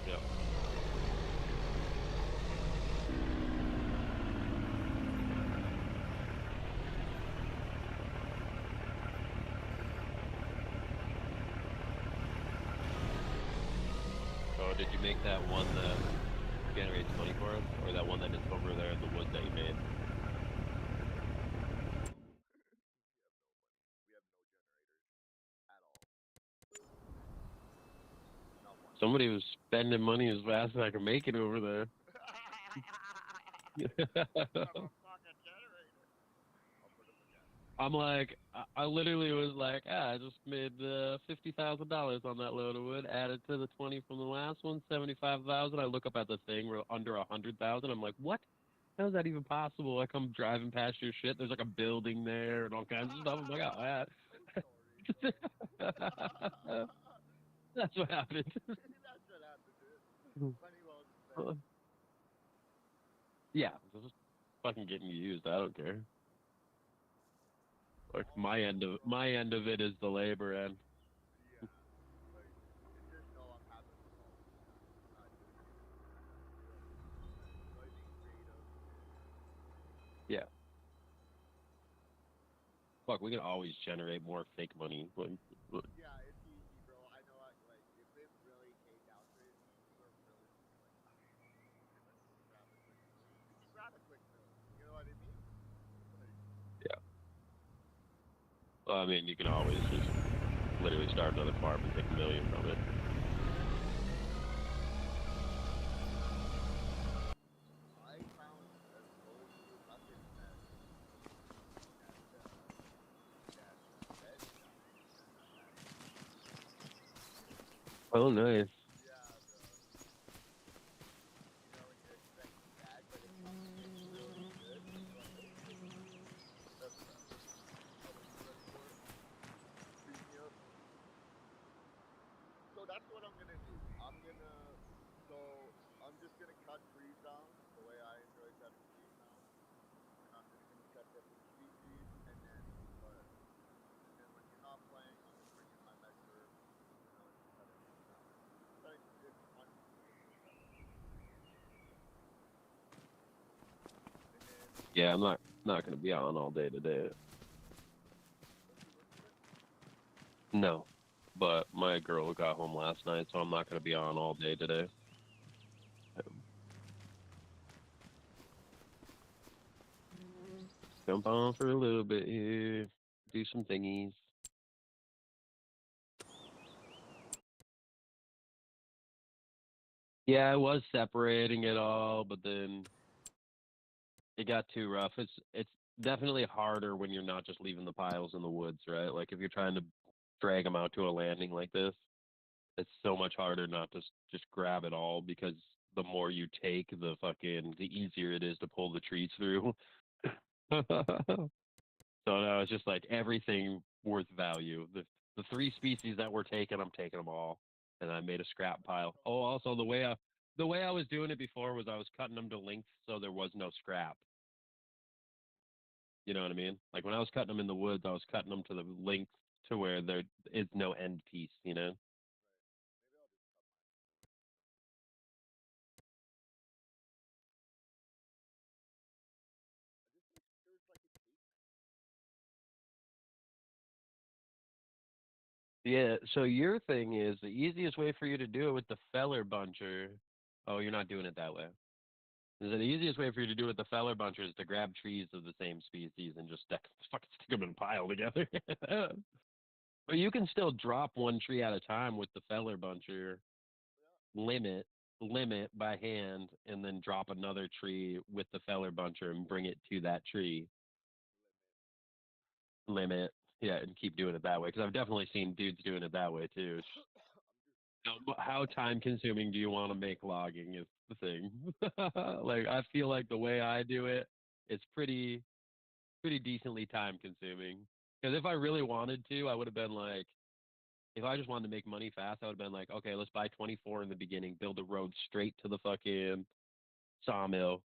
Speaker 1: Yeah. Oh, did you make that one that generates money for us, or that one that is over there in the woods that you made?
Speaker 2: We have no generators at all. Not one.
Speaker 1: Somebody was spending money as fast as I can make it over there.
Speaker 2: Have a fucking generator. I'll put him again.
Speaker 1: I'm like, I literally was like, I just made $50,000 on that load of wood. Added to the 20 from the last one, 75,000. I look up at the thing, we're under 100,000. I'm like, what? How is that even possible? I come driving past your shit. There's like a building there and all kinds of stuff. I'm like, oh,
Speaker 2: Sorry,
Speaker 1: yeah.
Speaker 2: bro.
Speaker 1: That's what happened.
Speaker 2: That's what happened, dude. Money well spent.
Speaker 1: Yeah, just fucking getting used. I don't care. Like
Speaker 2: All I
Speaker 1: my
Speaker 2: know,
Speaker 1: end of
Speaker 2: bro.
Speaker 1: my end of it is the labor end.
Speaker 2: Yeah. Like, and just know I'm having fun all the time. I'm not just enjoy being creative.
Speaker 1: Yeah. Fuck, we can always generate more fake money.
Speaker 2: Yeah, it's easy, bro. I know. Like, if it really came down to it, people are really just like, let's just grab a quick mill. You can grab a quick mill. You know what I mean? Like,
Speaker 1: Yeah. Well, I mean, you can always just literally start another farm and take a million from it.
Speaker 2: I found a whole new method that Ben found that I hadn't.
Speaker 1: Oh, nice.
Speaker 2: Yeah, bro. You know when you're expecting bad, but it comes in really good. You're like, okay, that's how much is that for? Premium. So that's what I'm gonna do. I'm just gonna cut trees down the way I enjoy cutting trees down, and I'm just gonna cut different species, and then when you're not playing, I'm gonna bring in my measure, and just cut everything down. But it's honestly a good setup. And then
Speaker 1: Yeah, I'm not gonna be on all day today.
Speaker 2: don't you work today?
Speaker 1: No, but my girl got home last night, so I'm not gonna be on all day today. Jump on for a little bit here, do some thingies. Yeah, I was separating it all, but then it got too rough. It's definitely harder when you're not just leaving the piles in the woods, right? Like if you're trying to drag them out to a landing like this, it's so much harder not to just grab it all because the more you take, the easier it is to pull the trees through. So no, it's just like everything worth value. The three species that we're taking, I'm taking them all, and I made a scrap pile. Oh, also the way I was doing it before was I was cutting them to length, so there was no scrap. You know what I mean? Like when I was cutting them in the woods, I was cutting them to the length to where there is no end piece. You know?
Speaker 2: Maybe I'll just cut mine. I just wish there was like a tape.
Speaker 1: Yeah. So your thing is the easiest way for you to do it with the feller buncher. Oh, you're not doing it that way. The easiest way for you to do it with the feller buncher is to grab trees of the same species and just fucking stick them in a pile together. But you can still drop one tree at a time with the feller buncher,
Speaker 2: Yeah,
Speaker 1: limit, limit by hand, and then drop another tree with the feller buncher and bring it to that tree,
Speaker 2: limit.
Speaker 1: limit, yeah, and keep doing it that way. Because I've definitely seen dudes doing it that way too. How time consuming do you want to make logging is the thing. Like I feel like the way I do it, it's pretty decently time consuming. Because if I really wanted to, I would have been like, if I just wanted to make money fast, I would have been like, okay, let's buy 24 in the beginning, build a road straight to the fucking sawmill.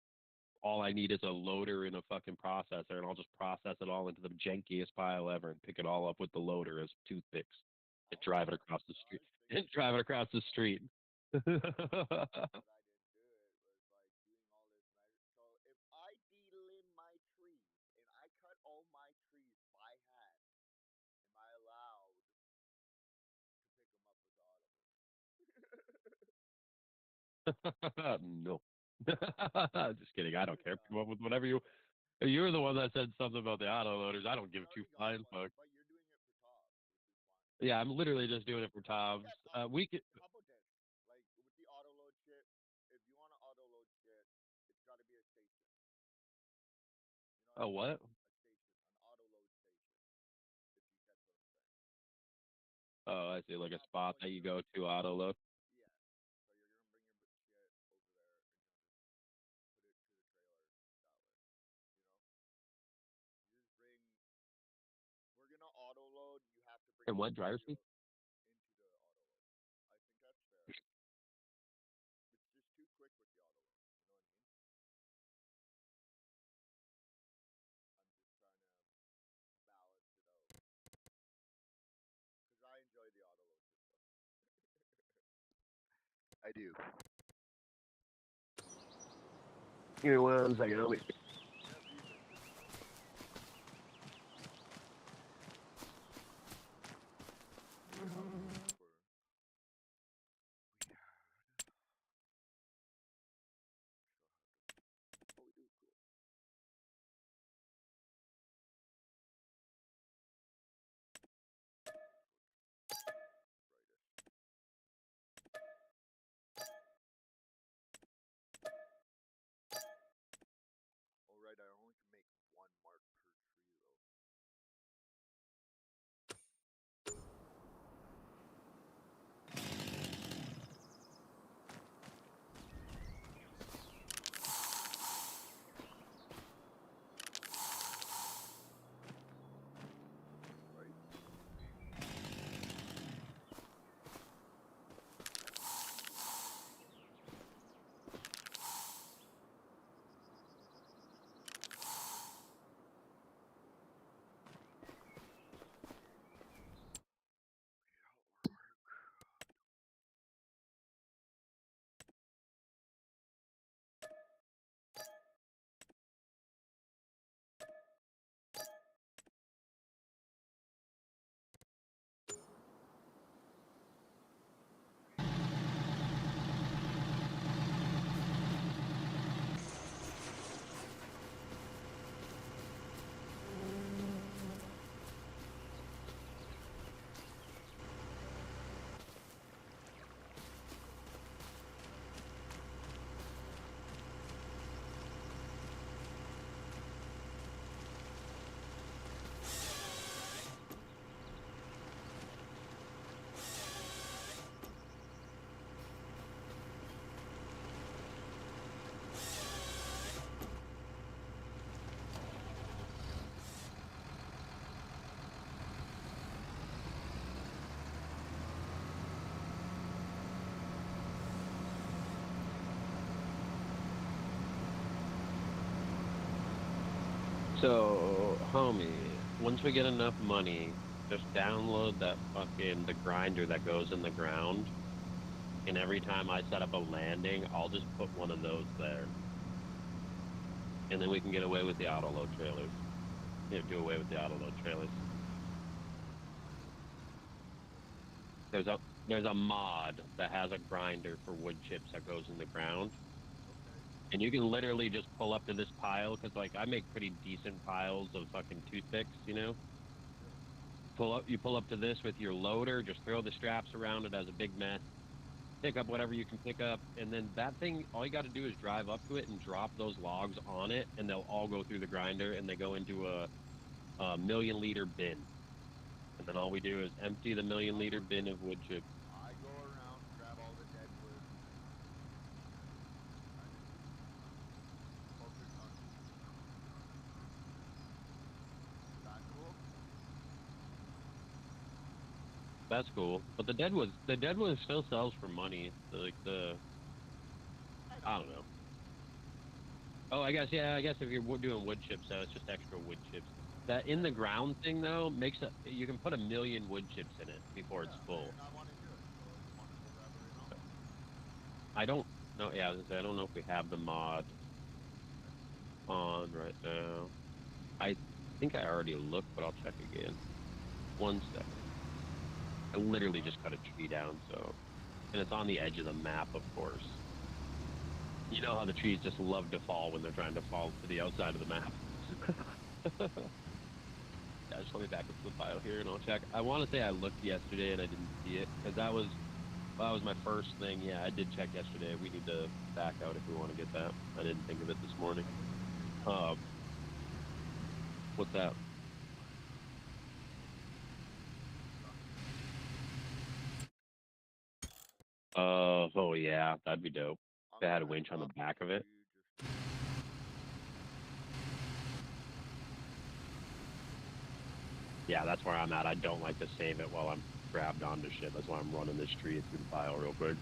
Speaker 1: All I need is a loader and a fucking processor, and I'll just process it all into the jankiest pile ever and pick it all up with the loader as toothpicks and
Speaker 2: Oh
Speaker 1: drive it
Speaker 2: yeah,
Speaker 1: across the
Speaker 2: I
Speaker 1: street.
Speaker 2: was
Speaker 1: And
Speaker 2: thinking the
Speaker 1: drive it
Speaker 2: same
Speaker 1: across the
Speaker 2: thing.
Speaker 1: street.
Speaker 2: But I didn't do it. Was like doing all this measure. So if I delimb my trees and I cut all my trees by hand, am I allowed to pick them up with the auto loader?
Speaker 1: No. Just kidding. I don't
Speaker 2: Really
Speaker 1: care.
Speaker 2: not.
Speaker 1: Come up with whatever you. You're the one that said something about the auto loaders. I don't
Speaker 2: We
Speaker 1: give two
Speaker 2: already got
Speaker 1: flying
Speaker 2: one,
Speaker 1: fucks.
Speaker 2: but you're doing it for Tops, which is fine.
Speaker 1: Yeah, I'm literally just doing it for Tom's.
Speaker 2: Yeah,
Speaker 1: We could.
Speaker 2: how about this? Like with the auto load shit, if you want to auto load shit, it's got to be a station. You know what
Speaker 1: Oh,
Speaker 2: I mean?
Speaker 1: what?
Speaker 2: A station, an auto load station. If you get what I'm saying.
Speaker 1: Oh, I see.
Speaker 2: For
Speaker 1: Like a
Speaker 2: example,
Speaker 1: spot
Speaker 2: when
Speaker 1: that you
Speaker 2: you're
Speaker 1: go to auto load.
Speaker 2: yeah, so you're gonna bring your shit over there and you'll just put it to the trailer that way. You know, you just bring. We're gonna auto load. You have to bring
Speaker 1: And
Speaker 2: the
Speaker 1: what driver speed?
Speaker 2: material into the auto load. I think that's fair. It's just too quick with the auto load. You know what I mean? I'm just trying to balance it out because I enjoy the auto load system. I do.
Speaker 1: Give me 1 second.
Speaker 2: Yeah, V, that's good to know. We have a member. We had. Still have to. Oh, we do. Cool. Brightest. Oh, right. I only can make one mark per tree, though. Right? Made out work.
Speaker 1: So, homie, once we get enough money, just download that fucking the grinder that goes in the ground. And every time I set up a landing, I'll just put one of those there. And then we can get away with the auto load trailers. Yeah, do away with the auto load trailers. There's a there's a mod that has a grinder for wood chips that goes in the ground,
Speaker 2: Okay.
Speaker 1: and you can literally just pull up to this pile because like I make pretty decent piles of fucking toothpicks, you know.
Speaker 2: Yeah.
Speaker 1: You pull up to this with your loader, just throw the straps around it as a big mess, pick up whatever you can pick up, and then that thing, all you got to do is drive up to it and drop those logs on it, and they'll all go through the grinder and they go into a million-liter bin. And then all we do is empty the
Speaker 2: How
Speaker 1: million-liter
Speaker 2: would
Speaker 1: bin of wood chips.
Speaker 2: I go around
Speaker 1: That's cool. But the Deadwood still sells for money. I don't know. Oh, I guess if you're doing wood chips, it's just extra wood chips. That in the ground thing though makes you can put 1,000,000 wood chips in it before it's full.
Speaker 2: And I want to do it. So you want to go grab it right now?
Speaker 1: I don't know. Yeah, I was gonna say, I don't know if we have the mod on right now. I think I already looked, but I'll check again. 1 second. I literally just cut a tree down, and it's on the edge of the map, of course. You know how the trees just love to fall when they're trying to fall to the outside of the map. Yeah, just let me back up to the file here and I'll check. I want to say I looked yesterday and I didn't see it because that was my first thing. Yeah, I did check yesterday. We need to back out if we want to get that. I didn't think of it this morning. What's that? Oh yeah, that'd be dope. They had a winch on the back of it. Yeah, that's where I'm at. I don't like to save it while I'm grabbed onto shit. That's why I'm running this tree through the pile real quick.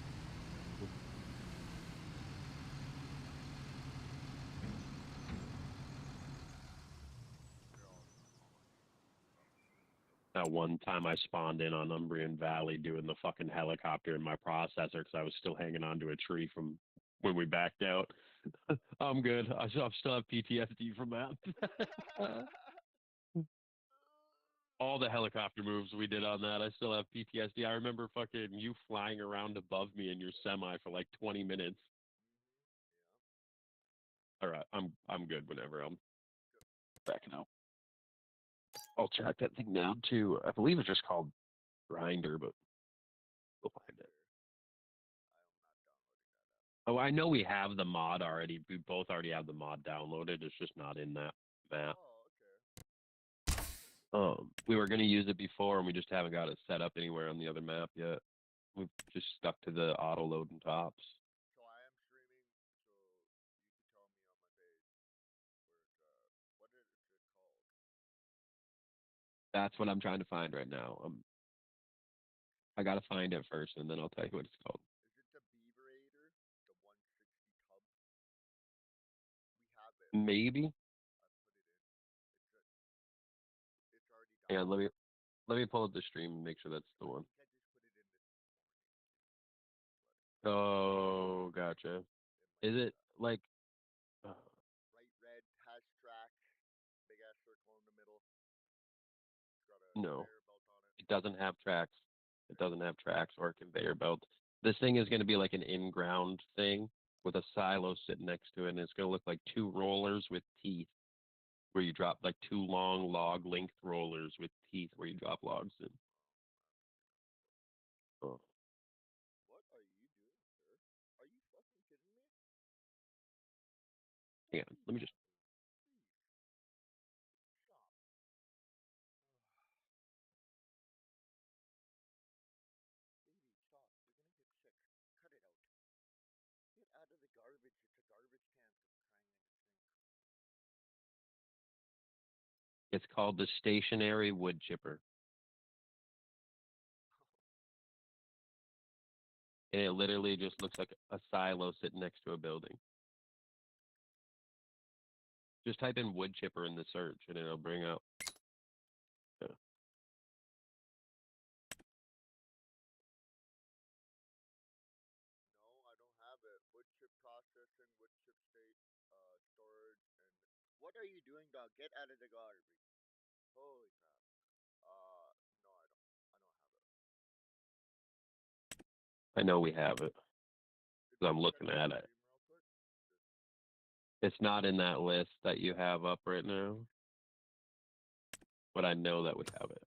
Speaker 1: That one time I spawned in on Umbrian Valley doing the fucking helicopter in my processor because I was still hanging onto a tree from when we backed out. I'm good. I still have PTSD from that. All the helicopter moves we did on that, I still have PTSD. I remember fucking you flying around above me in your semi for like 20 minutes. All right, I'm good whenever I'm backing out. I'll track that thing down too. I believe it's just called Grinder, but we'll find it. Oh, I know we have the mod already. We both already have the mod downloaded. It's just not in that map.
Speaker 2: Oh, okay.
Speaker 1: We were gonna use it before, and we just haven't got it set up anywhere on the other map yet. We've just stuck to the auto loading tops.
Speaker 2: So I am streaming, so you can tell me on my page where what is it called?
Speaker 1: That's what I'm trying to find right now. I gotta find it first, and then I'll tell you what it's called.
Speaker 2: Is it the Beaverator? The 160 tub? We have it.
Speaker 1: Maybe.
Speaker 2: I put it in. It's already done.
Speaker 1: Yeah, let me pull up the stream and make sure that's the one. Oh, gotcha. Is it like
Speaker 2: bright red has track, big ass circle in the middle? It's got a
Speaker 1: no?
Speaker 2: conveyor belt on it.
Speaker 1: It doesn't have tracks. It doesn't have tracks or a conveyor belt. This thing is going to be like an in-ground thing with a silo sitting next to it, and it's going to look like two rollers with teeth, where you drop like two long log length rollers with teeth where you drop logs in. Oh.
Speaker 2: What are you doing, sir? Are you fucking kidding me?
Speaker 1: Yeah, let me just.
Speaker 2: Please. Stop. Baby, stop. You're gonna get sick. Cut it out. Get out of the garbage. It's a garbage can for crying in the sink.
Speaker 1: It's called the stationary wood chipper. And it literally just looks like a silo sitting next to a building. Just type in wood chipper in the search and it'll bring up. Yeah.
Speaker 2: No, I don't have it. Wood chip processing, wood chip state, storage, and what are you doing, dog? Get out of the garbage. Holy crap. No, I don't. I don't have it.
Speaker 1: I know we have it. Because I'm looking at it. It's not in that list that you have up right now. But I know that we have it.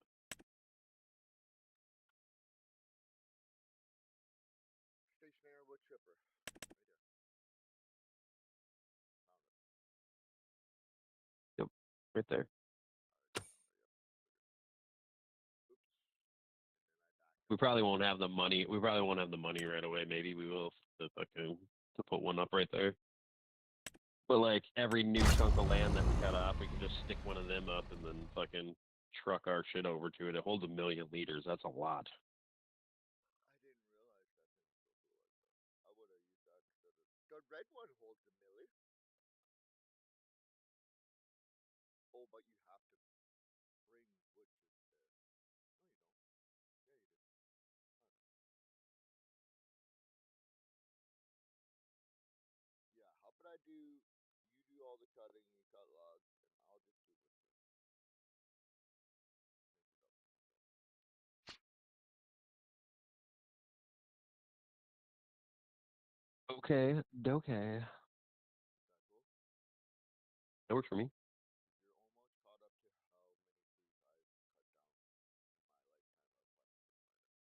Speaker 2: Stationary wood chipper.
Speaker 1: Yep, right
Speaker 2: Right here.
Speaker 1: there.
Speaker 2: Oops.
Speaker 1: We probably won't have the money. We probably won't have the money right away. Maybe we will to put one up right there. But like every new chunk of land that we cut off, we can just stick one of them up and then fucking truck our shit over to it. It holds 1,000,000 liters. That's a lot.
Speaker 2: The red one holds a milli. Oh, but you have to bring butchers there. No, you don't. Yeah, you do. Yeah, how about I do, you do all the cutting, you cut logs, and I'll just do butcher.
Speaker 1: Okay, okay.
Speaker 2: Is that cool?
Speaker 1: That works for me.
Speaker 2: You're almost caught up to how many trees I've cut down in my lifetime of Western Spider. You're almost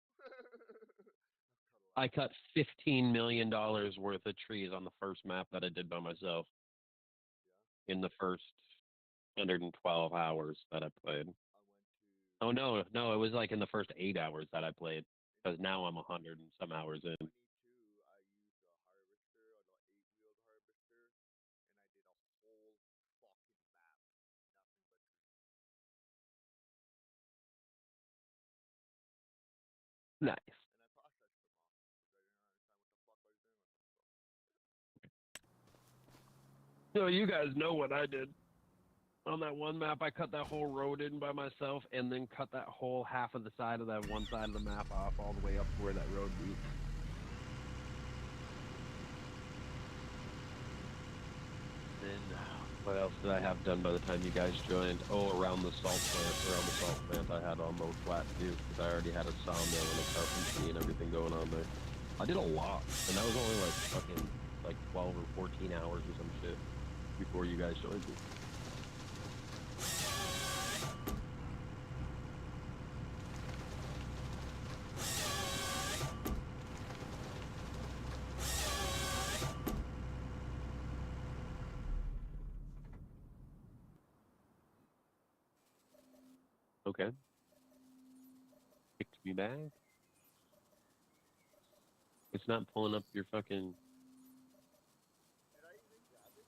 Speaker 2: there. I've cut a lot of fucking trees, bro. I've cut a lot.
Speaker 1: I cut $15 million worth of trees on the first map that I did by myself
Speaker 2: Yeah.
Speaker 1: in the first 112 hours that I played.
Speaker 2: I went to.
Speaker 1: Oh no, no, it was like in the first 8 hours that I played. Because now I'm 100 and some hours in.
Speaker 2: 22, I used a harvester, an 8-wheeled harvester, and I did a whole fucking map. Nothing but trees.
Speaker 1: Nice.
Speaker 2: And I processed them all because I didn't understand what the fuck I was doing with them.
Speaker 1: So you guys know what I did. On that one map, I cut that whole road in by myself and then cut that whole half of the side of that one side of the map off all the way up to where that road meets. Then what else did I have done by the time you guys joined? Oh, around the salt plant. Around the salt plant, I had all mowed flat too because I already had a sawmill and a carpentry and everything going on there. I did a lot, and that was only like fucking like 12 or 14 hours or some shit before you guys joined me. Okay. Kicked me back. It's not pulling up your fucking.
Speaker 2: Did I even grab it?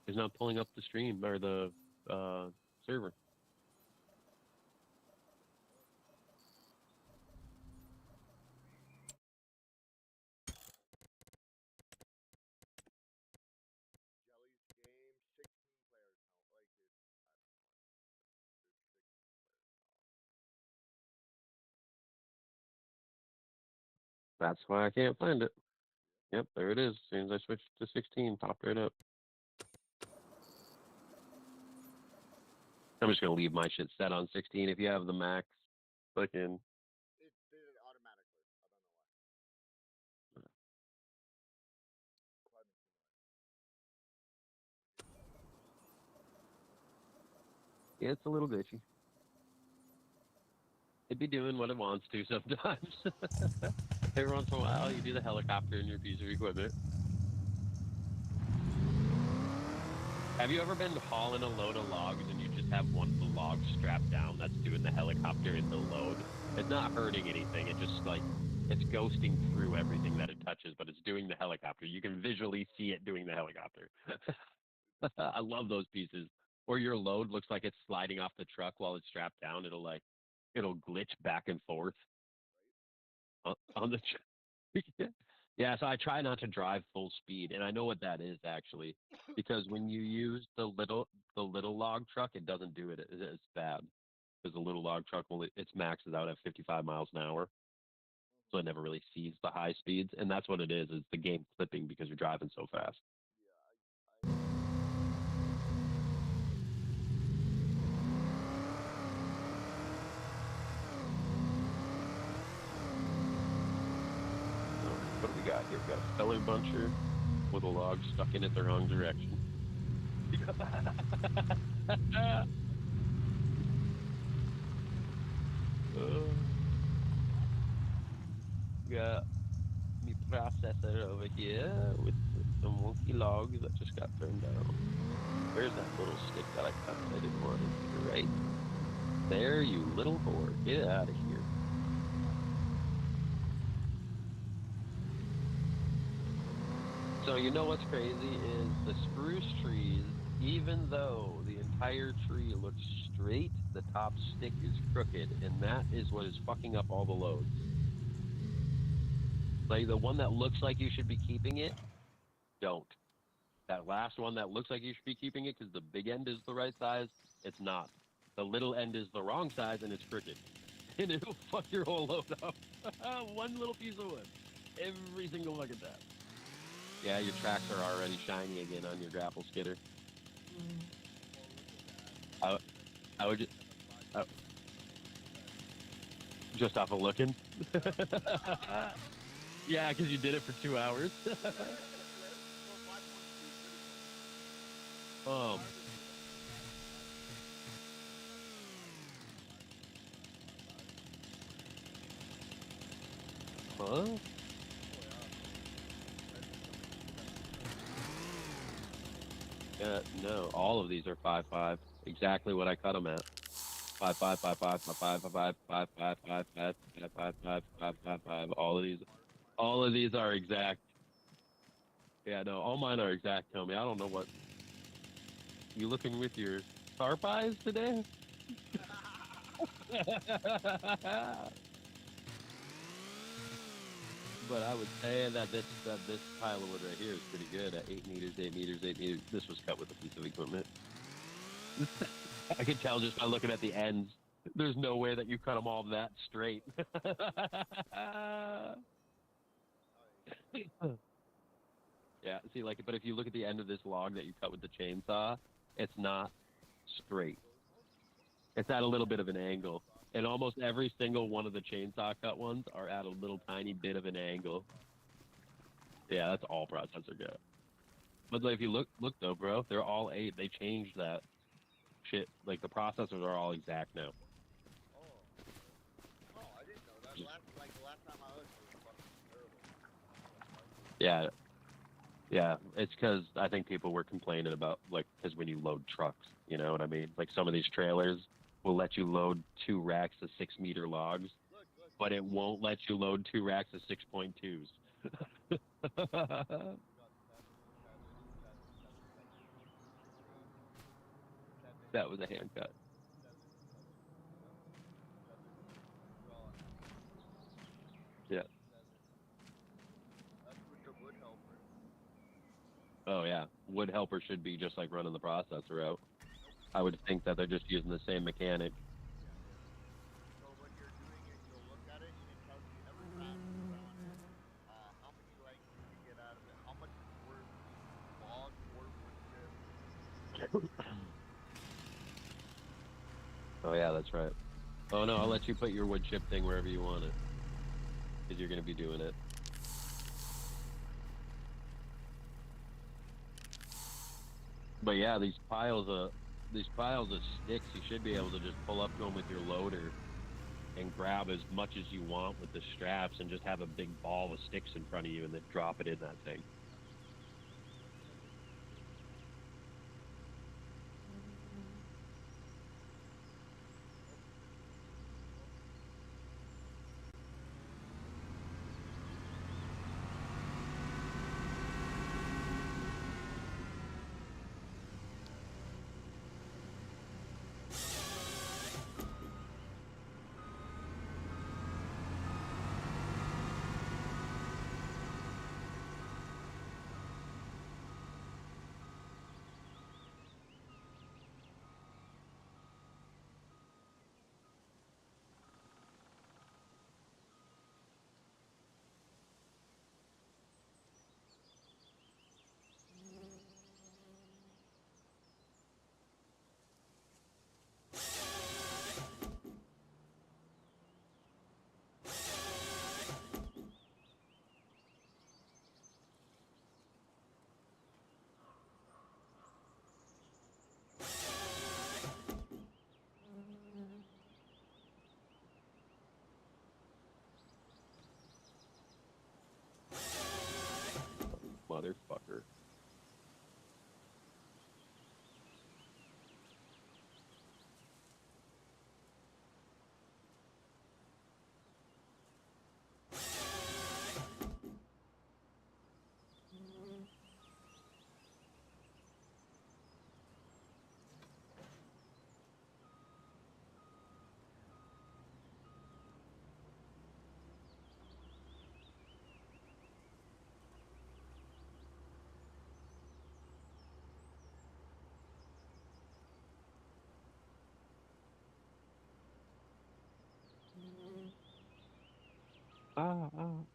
Speaker 1: It's not pulling up the stream or the server.
Speaker 2: Jelly's game, 16 players now. Like it, I don't know. There's 16 players now.
Speaker 1: That's why I can't find it. Yep, there it is. As soon as I switched to 16, popped right up. I'm just gonna leave my shit set on 16. If you have the max, fucking.
Speaker 2: It did it automatically. I don't know why. Climbing simulator.
Speaker 1: Yeah, it's a little glitchy. It'd be doing what it wants to sometimes. Every once in a while, you do the helicopter in your piece of equipment. Have you ever been hauling a load of logs and you just have one of the logs strapped down that's doing the helicopter in the load? It's not hurting anything. It just like it's ghosting through everything that it touches, but it's doing the helicopter. You can visually see it doing the helicopter. I love those pieces. Or your load looks like it's sliding off the truck while it's strapped down. It'll glitch back and forth on the truck. Yeah, so I try not to drive full speed, and I know what that is actually, because when you use the little log truck, it doesn't do it. It's bad because the little log truck it's maxes out at 55 miles an hour, so it never really sees the high speeds, and that's what it is the game clipping because you're driving so fast.
Speaker 2: Yeah,
Speaker 1: What do we got here? We got a feller buncher with a log stuck in it the wrong direction. Got me processor over here with some wonky logs that just got turned down. Where's that little stick that I cut that I didn't want in here? Right there, you little whore. Get out of here. So you know what's crazy is the spruce trees, even though the entire tree looks straight, the top stick is crooked, and that is what is fucking up all the loads. Like the one that looks like you should be keeping it, don't. That last one that looks like you should be keeping it because the big end is the right size, it's not. The little end is the wrong size and it's crooked. And it'll fuck your whole load up. One little piece of wood. Every single fucking time. Yeah, your tracks are already shiny again on your grapple skidder. I would just off of looking. Yeah, because you did it for 2 hours. Huh? No, all of these are 5.5. Exactly what I cut them at. 5.5, 5.5, 5.5, 5.5, 5.5, 5.5, 5.5, 5.5. All of these are exact. Yeah, no, all mine are exact, Tommy. I don't know what. You looking with your sharp eyes today? But I would say that this pile of wood right here is pretty good at 8 meters, 8 meters, 8 meters. This was cut with a piece of equipment. I could tell just by looking at the ends. There's no way that you cut them all that straight. Yeah, see, like, but if you look at the end of this log that you cut with the chainsaw, it's not straight. It's at a little bit of an angle. And almost every single one of the chainsaw cut ones are at a little tiny bit of an angle. Yeah, that's all processor cut. But like, if you look though, bro, they're all 8. They changed that shit. Like the processors are all exact now.
Speaker 2: Oh, I didn't know that. The last time I looked, it was fucking terrible.
Speaker 1: Yeah, yeah. It's because I think people were complaining about like because when you load trucks, you know what I mean. Like some of these trailers will let you load 2 racks of 6-meter logs, but it won't let you load 2 racks of 6.2s. That was a hand cut. Yeah.
Speaker 2: That's with the wood helper.
Speaker 1: Oh yeah. Wood helper should be just like running the processor out. I would think that they're just using the same mechanic.
Speaker 2: So when you're doing it, you'll look at it and it tells you every pass you run, how many lengths you can get out of it, how much it's worth, log or wood chip.
Speaker 1: Oh yeah, that's right. Oh no, I'll let you put your wood chip thing wherever you want it, because you're gonna be doing it. But yeah, these piles of sticks, you should be able to just pull up to them with your loader and grab as much as you want with the straps and just have a big ball of sticks in front of you and then drop it in that thing. Motherfucker. Ah, ah.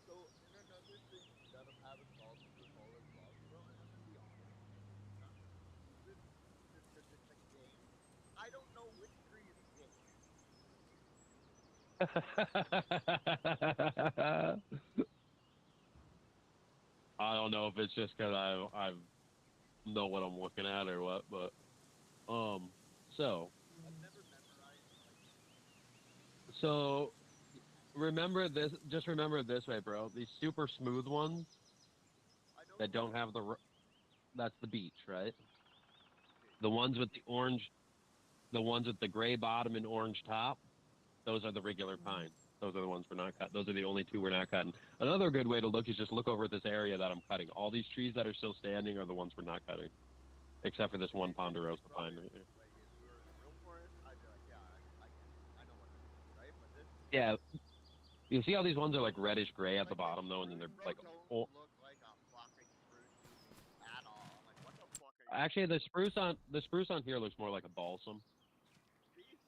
Speaker 2: So, and another thing that I'm having problems with all as well, bro, and I'm gonna be honest, it's not stupid, just because it's a game. I don't know which tree is which.
Speaker 1: I don't know if it's just because I know what I'm looking at or what, but um, so
Speaker 2: I've never memorized like.
Speaker 1: so remember this. Just remember it this way, bro. These super smooth ones
Speaker 2: I know
Speaker 1: that
Speaker 2: the
Speaker 1: don't
Speaker 2: ones.
Speaker 1: have that's the beach, right?
Speaker 2: Okay,
Speaker 1: The
Speaker 2: so
Speaker 1: ones with the orange, the ones with the gray bottom and orange top, those are the regular pine. Those are the ones we're not cutting. Those are the only two we're not cutting. Another good way to look is just look over at this area that I'm cutting. All these trees that are still standing are the ones we're not cutting, except for this one
Speaker 2: and if,
Speaker 1: ponderosa
Speaker 2: bro,
Speaker 1: pine right here.
Speaker 2: like if we were in a real forest, I'd be like, yeah, I get it. I know what that is, right? But this is
Speaker 1: Yeah, you see how these ones are like reddish gray at the
Speaker 2: like the
Speaker 1: bottom though, and then
Speaker 2: spruce,
Speaker 1: they're
Speaker 2: bro,
Speaker 1: like,
Speaker 2: don't
Speaker 1: oh,
Speaker 2: look like a fucking spruce to me at all. I'm like, what the fuck are you
Speaker 1: actually the spruce on here looks more like a balsam,
Speaker 2: see?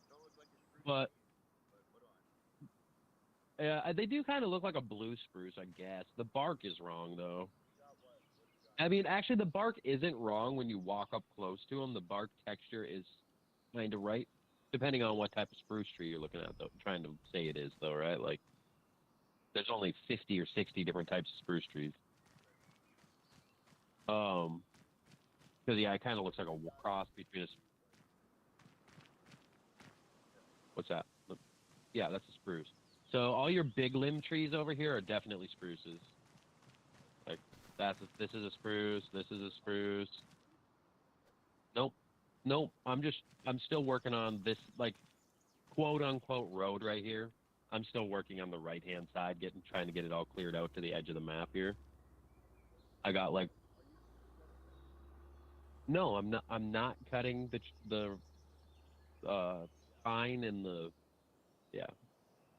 Speaker 2: Don't look like a spruce to
Speaker 1: but
Speaker 2: me. But what do I know?
Speaker 1: they do kind of look like a blue spruce, I guess. The bark is wrong though.
Speaker 2: You got what? What do you got?
Speaker 1: I mean, actually, the bark isn't wrong when you walk up close to them. The bark texture is kind of right, depending on what type of spruce tree you're looking at. Though, trying to say it is though, right? Like, there's only 50 or 60 different types of spruce trees. Um, because yeah, it kind of looks like a
Speaker 2: You gotta
Speaker 1: cross between a
Speaker 2: be like,
Speaker 1: what's that? Yeah, that's a spruce. So all your big limb trees over here are definitely spruces. Like this is a spruce. This is a spruce. Nope, nope. I'm still working on this like quote unquote road right here. I'm still working on the right hand side, trying to get it all cleared out to the edge of the map here. I got like
Speaker 2: are you clear cutting it?
Speaker 1: no, I'm not. I'm not cutting the pine and the yeah.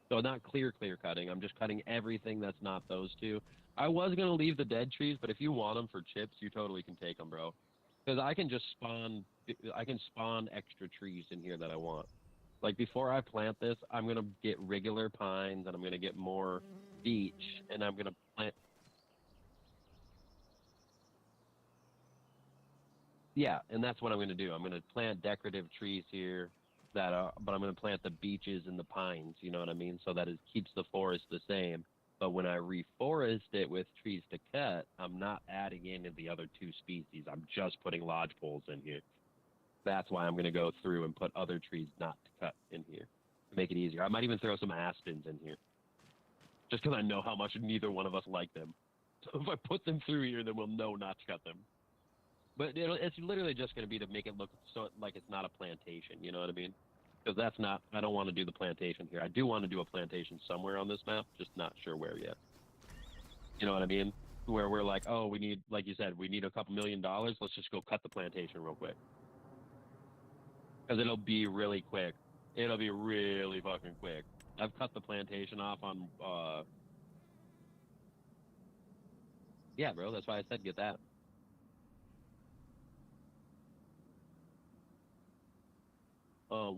Speaker 1: So not clear cutting. I'm just cutting everything that's not those two. I was gonna leave the dead trees, but if you want them for chips, you totally can take them, bro. Because I can spawn extra trees in here that I want. Like before I plant this, I'm gonna get regular pines and I'm gonna get more beech and I'm gonna plant. Yeah, and that's what I'm gonna do. I'm gonna plant decorative trees here but I'm gonna plant the beeches and the pines. You know what I mean? So that it keeps the forest the same. But when I reforest it with trees to cut, I'm not adding in the other two species. I'm just putting lodgepoles in here. That's why I'm going to go through and put other trees not to cut in here to make it easier. I might even throw some aspens in here just because I know how much neither one of us like them. So if I put them through here, then we'll know not to cut them. But it's literally just going to be to make it look so like it's not a plantation. You know what I mean? Because that's not. I don't want to do the plantation here. I do want to do a plantation somewhere on this map, just not sure where yet. You know what I mean? Where we're like, oh, we need, like you said, we need a couple $1 million. Let's just go cut the plantation real quick because it'll be really quick. It'll be really fucking quick. I've cut the plantation off on. Yeah, bro. That's why I said get that.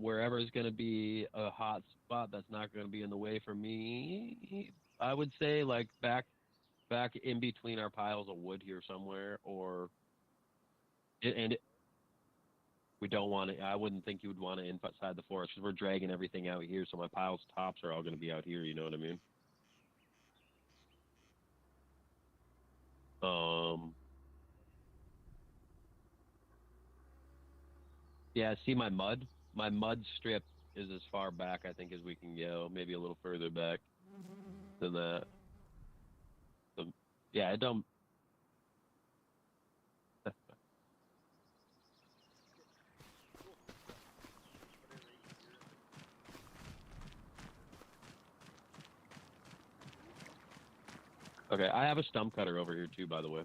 Speaker 1: Wherever is going to be a hot spot that's not going to be in the way for me, I would say like back in between our piles of wood here somewhere, or and we don't want to. I wouldn't think you would want to inside the forest because we're dragging everything out here, so my piles tops are all going to be out here. You know what I mean? Um, yeah. See my mud. My mud strip is as far back I think as we can go. Maybe a little further back than that. So, yeah, it don't.
Speaker 2: Cool. Yeah. Put it right here, and then
Speaker 1: Okay, I have a stump cutter over here too, by the way.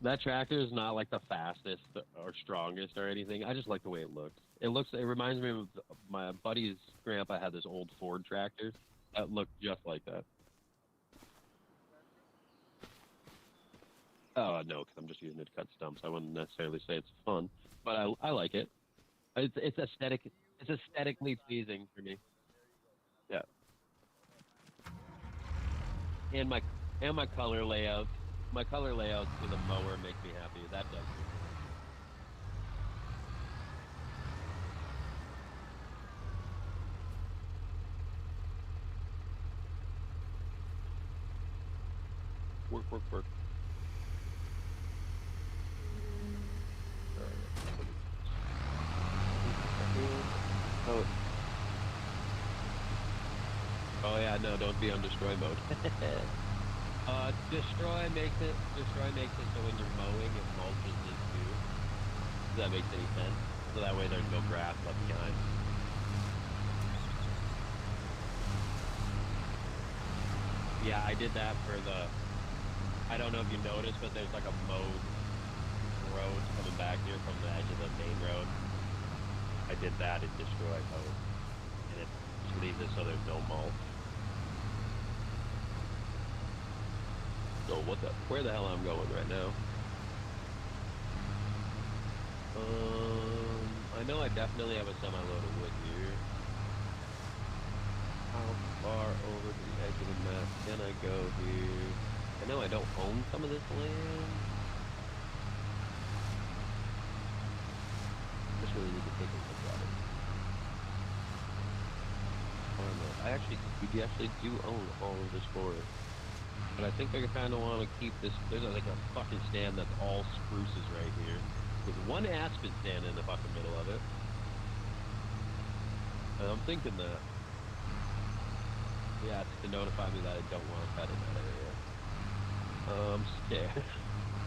Speaker 1: That tractor is not like the fastest or strongest or anything. I just like the way it looks. It reminds me of my buddy's grandpa had this old Ford tractor that looked just like that. Oh no, because I'm just using it to cut stumps. I wouldn't necessarily say it's fun, but I like it. It's aesthetic. It's aesthetically pleasing for me. Yeah, and my color layout. My color layout to the mower makes me happy. That does for me. Work, work, work. Oh, oh yeah, no, don't be on destroy mode. Destroy makes it so when you're mowing, it mulches it too. Does that make any sense? So that way there's no grass left behind. Yeah, I did that for the. I don't know if you noticed, but there's like a mowed road coming back here from the edge of the main road. I did that in destroy mode, and it just leaves it so there's no mulch. So where the hell I'm going right now? I know I definitely have a semi-load of wood here. How far over to the edge of the map can I go here? I know I don't own some of this land. Just really need to take a look at it. We actually do own all of this forest. But I think I kind of want to keep this. There's like a fucking stand that's all spruces right here, with one aspen stand in the fucking middle of it. And I'm thinking that, yeah, it's to notify me that I don't want to cut in that area. I'm scared.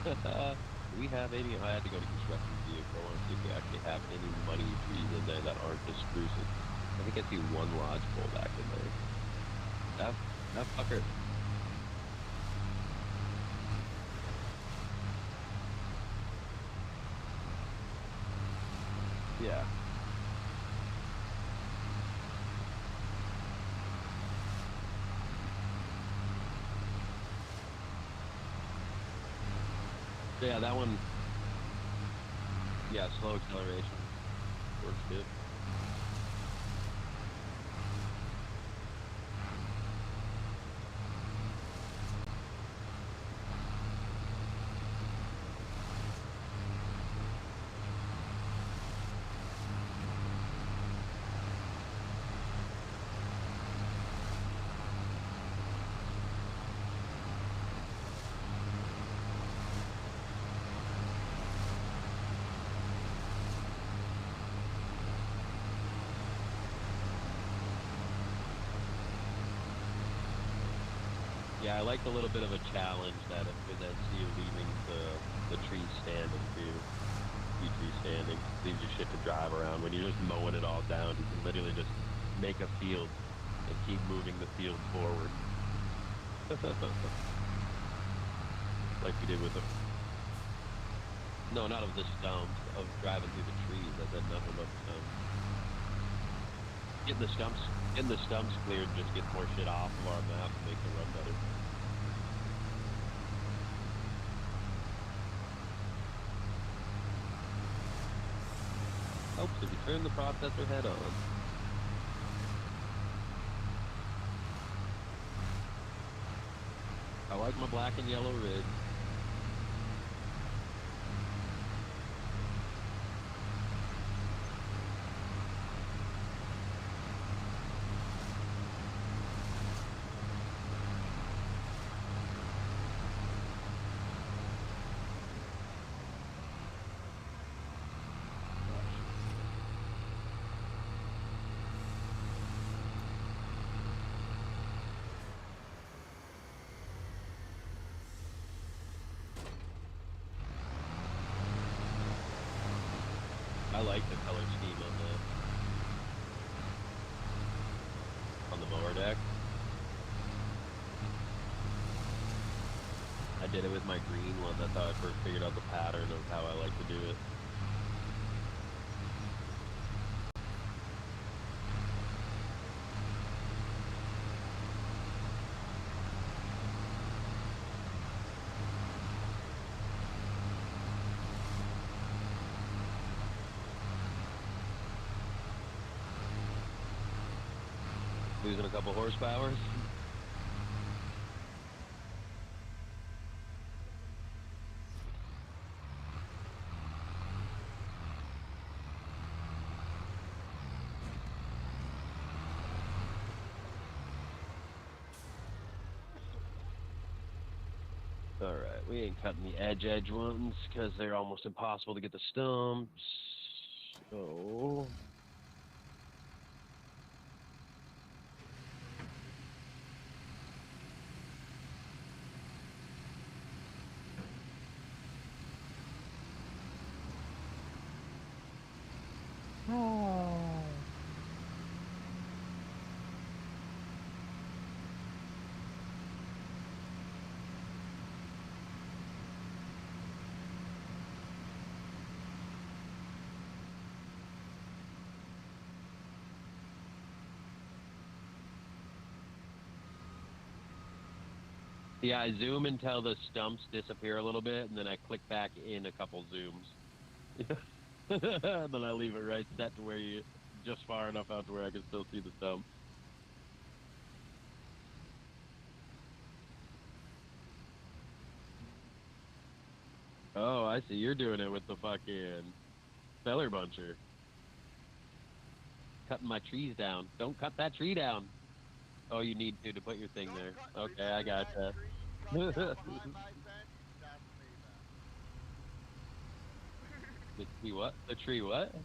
Speaker 1: Do we have any? I had to go to construction vehicle. I want to see if we actually have any money trees in there that aren't just spruces. I think I see one lodgepole back in there. That fucker. Yeah. Yeah, that one. Yeah, slow acceleration works good. Yeah, I like the little bit of a challenge that it presents to you leaving the tree standing too. Tree standing leaves you shit to drive around. When you're just mowing it all down, you can literally just make a field and keep moving the field forward. Like we did with the. No, not of the stumps, of driving through the trees. I said nothing about the stumps. Getting the stumps cleared just gets more shit off of our map and makes it run better. Helps if you turn the processor head on. I like my black and yellow rig. I like the color scheme on that. did it with my green one. That's how I first figured out the pattern of how I like to do it. Losing a couple horsepowers. All right, we ain't cutting the edge ones because they're almost impossible to get the stumps. So yeah, I zoom until the stumps disappear a little bit, and then I click back in a couple zooms. Then I leave it right set to where you just far enough out to where I can still see the stump. Oh, I see. You're doing it with the fucking feller buncher. Cutting my trees down. Don't cut that tree down. Oh, you need to put your thing there. Okay, I got
Speaker 2: that
Speaker 1: that.
Speaker 2: tree cut down behind my fence, that's payback.
Speaker 1: The tree what? The tree what?
Speaker 2: Behind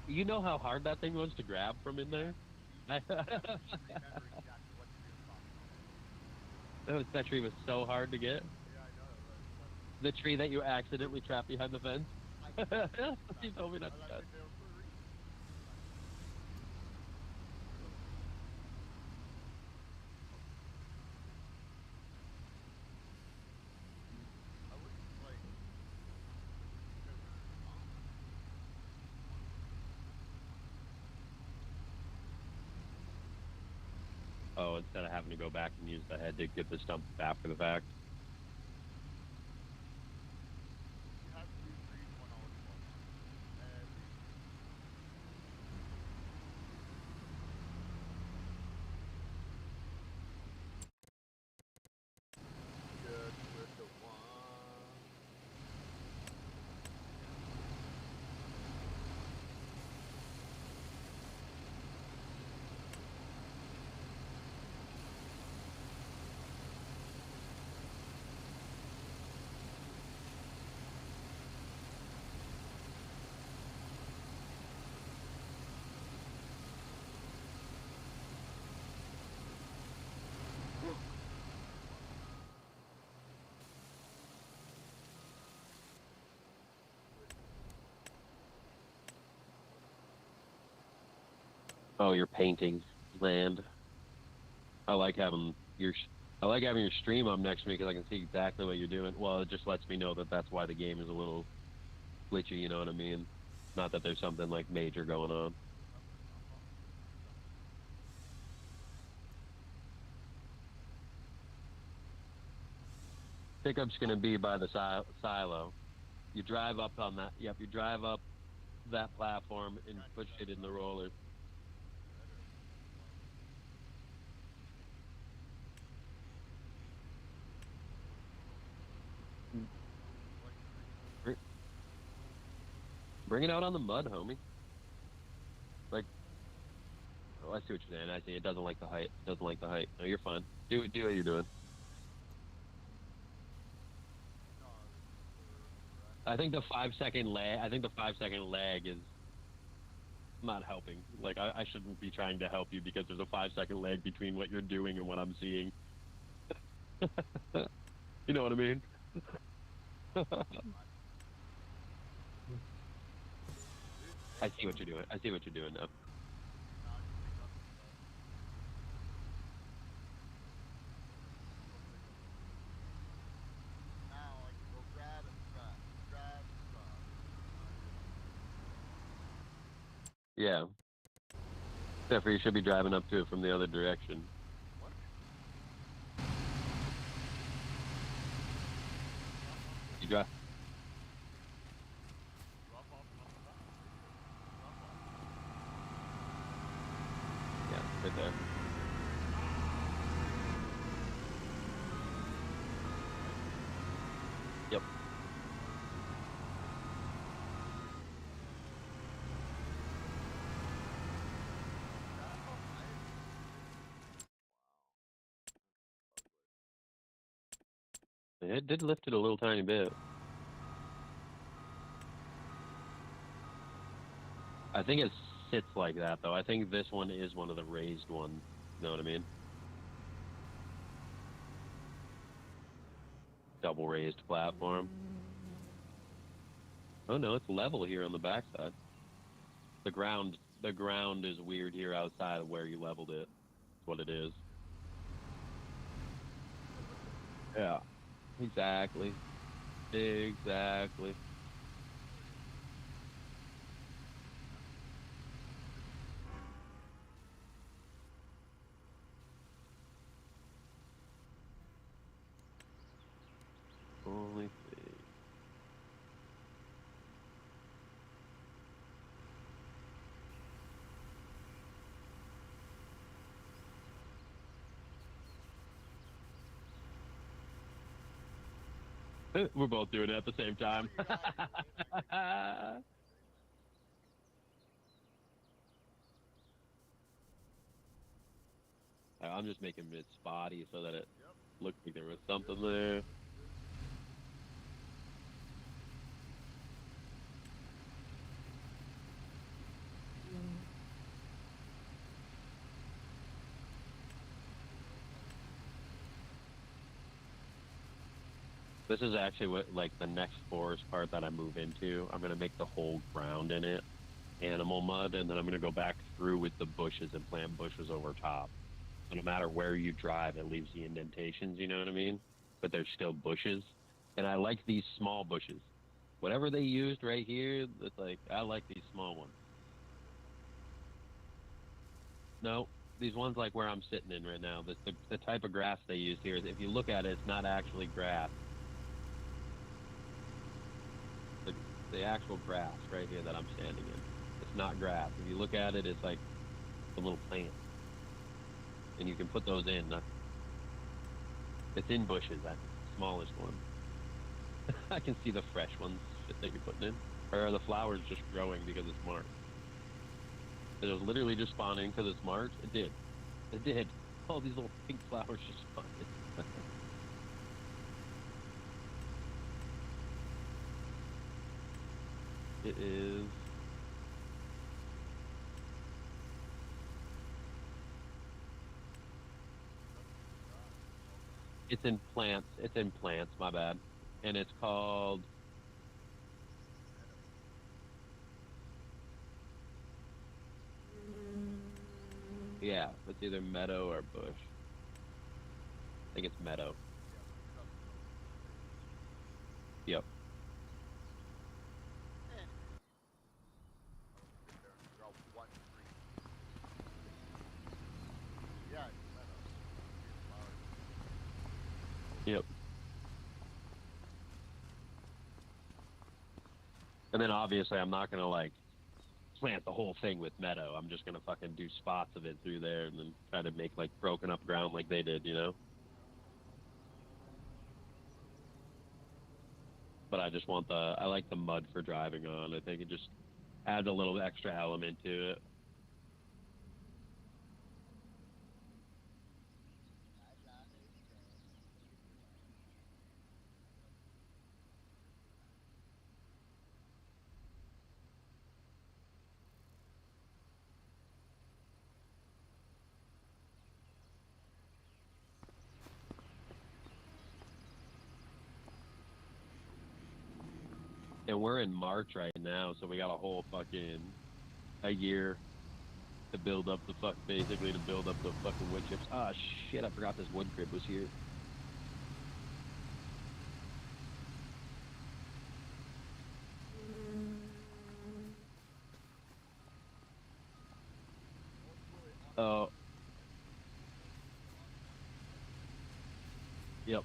Speaker 1: You know how hard that thing was to grab from in there?
Speaker 2: remember exactly what tree you're talking about.
Speaker 1: That tree was so hard to get.
Speaker 2: Yeah, I know.
Speaker 1: The tree that you accidentally trapped behind the fence. You told me not to cut.
Speaker 2: There for a reason. I wouldn't like.
Speaker 1: Oh, instead of having to go back and use the head to get the stump after the fact.
Speaker 2: You have to do 3 1 all Good with the one.
Speaker 1: Oh, you're painting land. I like having your I like having your stream up next to me because I can see exactly what you're doing. Well, it just lets me know that that's why the game is a little glitchy. You know what I mean? Not that there's something like major going on. Pickup's gonna be by the silo. You drive up on that. Yep, you drive up that platform and push it in the roller. Bring it out on the mud, homie. Like, oh, I see what you're saying. I see. It doesn't like the height. It doesn't like the height. No, you're fine. Do what you're doing. I think the 5 second lag. I think the 5 second lag is not helping. Like, I shouldn't be trying to help you because there's a 5 second lag between what you're doing and what I'm seeing. You know what I mean? I see what you're doing. I see what you're doing now. Yeah. Except for you should be driving up to it from the other direction.
Speaker 2: What?
Speaker 1: You drive.
Speaker 2: Drop off on the bottom. Drop off.
Speaker 1: Yeah, right there. Yep. It did lift it a little tiny bit. I think it sits like that, though. I think this one is one of the raised ones. You know what I mean? Double raised platform. Oh no, it's level here on the backside. The ground is weird here outside of where you leveled it. That's what it is. Yeah. Exactly. Exactly. Only thing. We're both doing it at the same time. I'm just making it spotty so that it looked like there was something there. This is actually what, like, the next forest part that I move into. I'm gonna make the whole ground in it animal mud, and then I'm gonna go back through with the bushes and plant bushes over top. So no matter where you drive, it leaves the indentations. You know what I mean? But there's still bushes, and I like these small bushes. Whatever they used right here, it's like I like these small ones. No, these ones like where I'm sitting in right now. The type of grass they used here. If you look at it, it's not actually grass. The the actual grass right here that I'm standing in. It's not grass. If you look at it, it's like a little plant, and you can put those in. It's in bushes. That's the smallest one. I can see the fresh ones that you're putting in. Or are the flowers just growing because it's March? It was literally just spawning because it's March. It did. It did. All these little pink flowers just spawned. It is. It's in plants. It's in plants. My bad. And it's called. Yeah, it's either meadow or bush. I think it's meadow. Yep. Yep. And then obviously I'm not gonna like plant the whole thing with meadow. I'm just gonna fucking do spots of it through there and then try to make like broken up ground like they did, you know? But I just want I like the mud for driving on. I think it just adds a little extra element to it. And we're in March right now, so we got a whole fucking a year to build up the basically to build up the fucking wood chips. Ah shit, I forgot this wood crib was here. Oh, yep.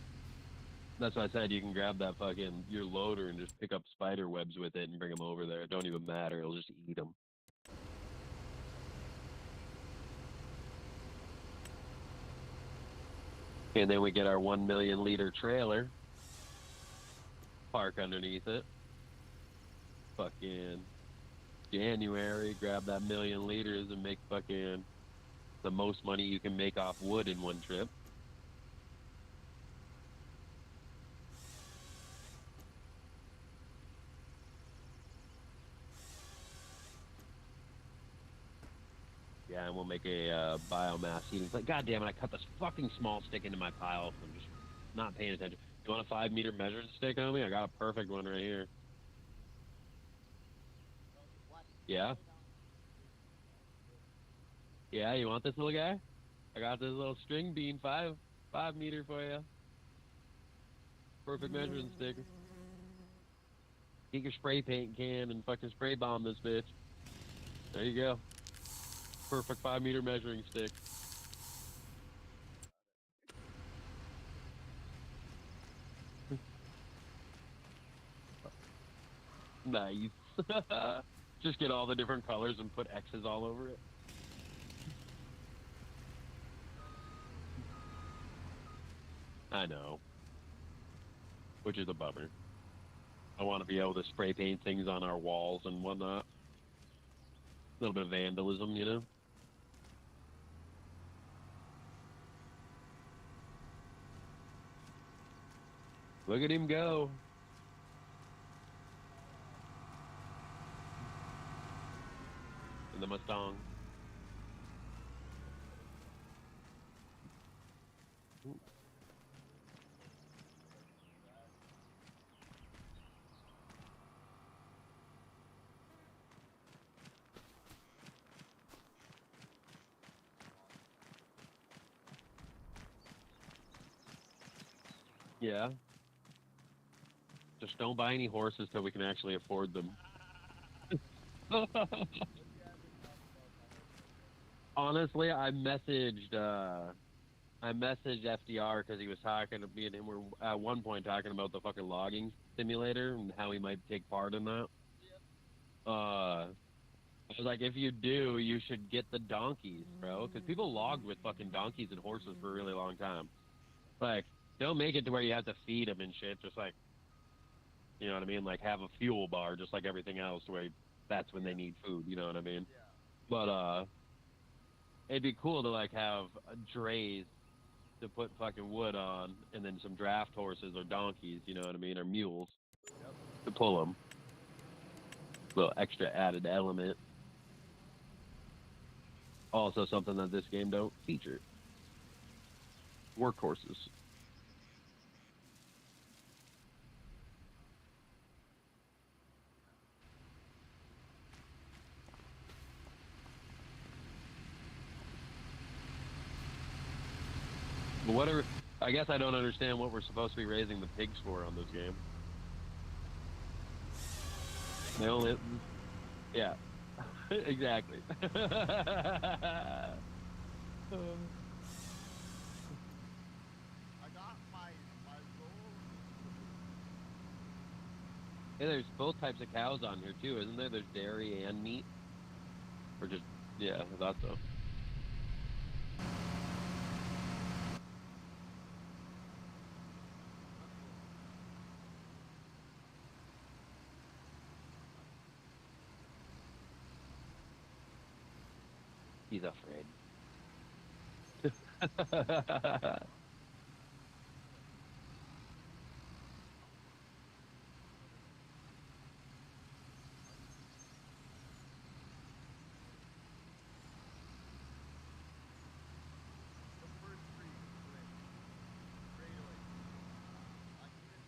Speaker 1: That's why I said you can grab that fucking your loader and just pick up spider webs with it and bring them over there. It don't even matter. It'll just eat them. And then we get our 1 million liter trailer, park underneath it. Fucking January, grab that 1 million liters and make fucking the most money you can make off wood in one trip. Yeah, and we'll make a biomass heating plant. God damn it, I cut this fucking small stick into my pile from just not paying attention. You want a 5 meter measuring stick, homie? I got a perfect one right here. Yeah? Yeah, you want this little guy? I got this little string bean, 5 meter for you. Perfect measuring stick. Get your spray paint can and fucking spray bomb this bitch. There you go. Perfect 5 meter measuring stick. Nice. Just get all the different colors and put X's all over it. I know. Which is a bummer. I want to be able to spray paint things on our walls and whatnot. A little bit of vandalism, you know? Look at him go. In the Mustang. Yeah. Just don't buy any horses till we can actually afford them. Honestly, I messaged FDR because he was talking to me and him were at one point talking about the fucking logging simulator and how he might take part in that. I was like, if you do, you should get the donkeys, bro, because people logged with fucking donkeys and horses for a really long time. Like, they'll make it to where you have to feed them and shit, just like, you know what I mean? Like, have a fuel bar, just like everything else, where that's when they need food, you know what I mean? But, it'd be cool to, like, have drays to put fucking wood on, and then some draft horses or donkeys, you know what I mean, or mules to pull them. Little extra added element. Also, something that this game don't feature: workhorses. But whatever. I guess I don't understand what we're supposed to be raising the pigs for on this game. They only, yeah, exactly.
Speaker 2: I got my goal.
Speaker 1: Hey, there's both types of cows on here too, isn't there? There's dairy and meat, or just yeah, I thought so. He's afraid.
Speaker 2: The first three split straight away. I even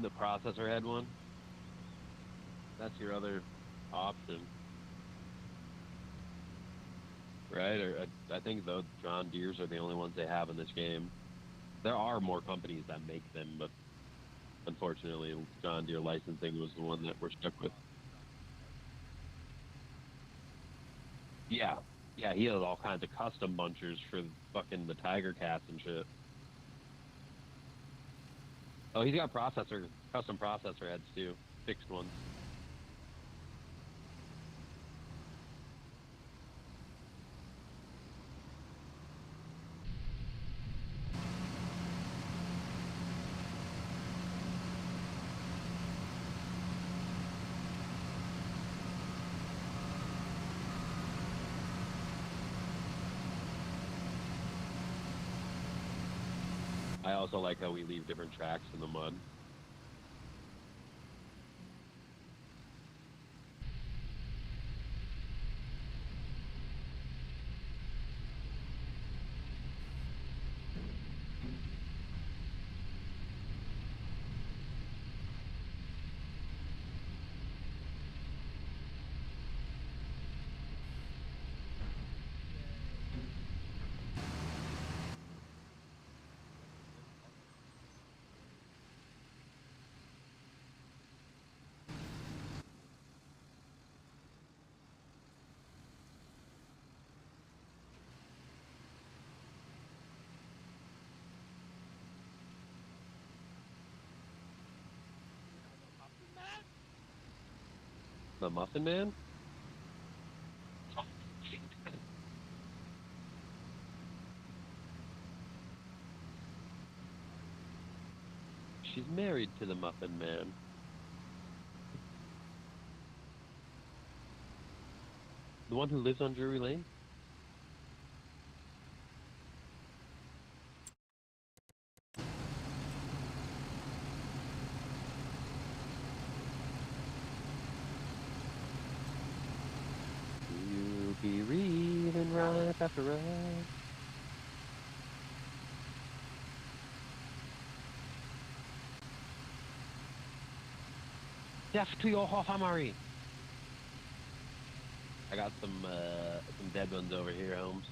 Speaker 1: The processor head one. That's your other option, right? Or I think though John Deere's are the only ones they have in this game. There are more companies that make them, but Unfortunately, John Deere licensing was the one that we're stuck with. Yeah. Yeah, he has all kinds of custom bunchers for fucking the Tiger Cats and shit. Oh, he's got custom processor heads too, fixed ones. I also like how we leave different tracks in the mud. The Muffin Man? She's married to the Muffin Man. The one who lives on Drury Lane? You be reading right after right. Death to your Hoffamari. I got some dead ones over here, Holmes.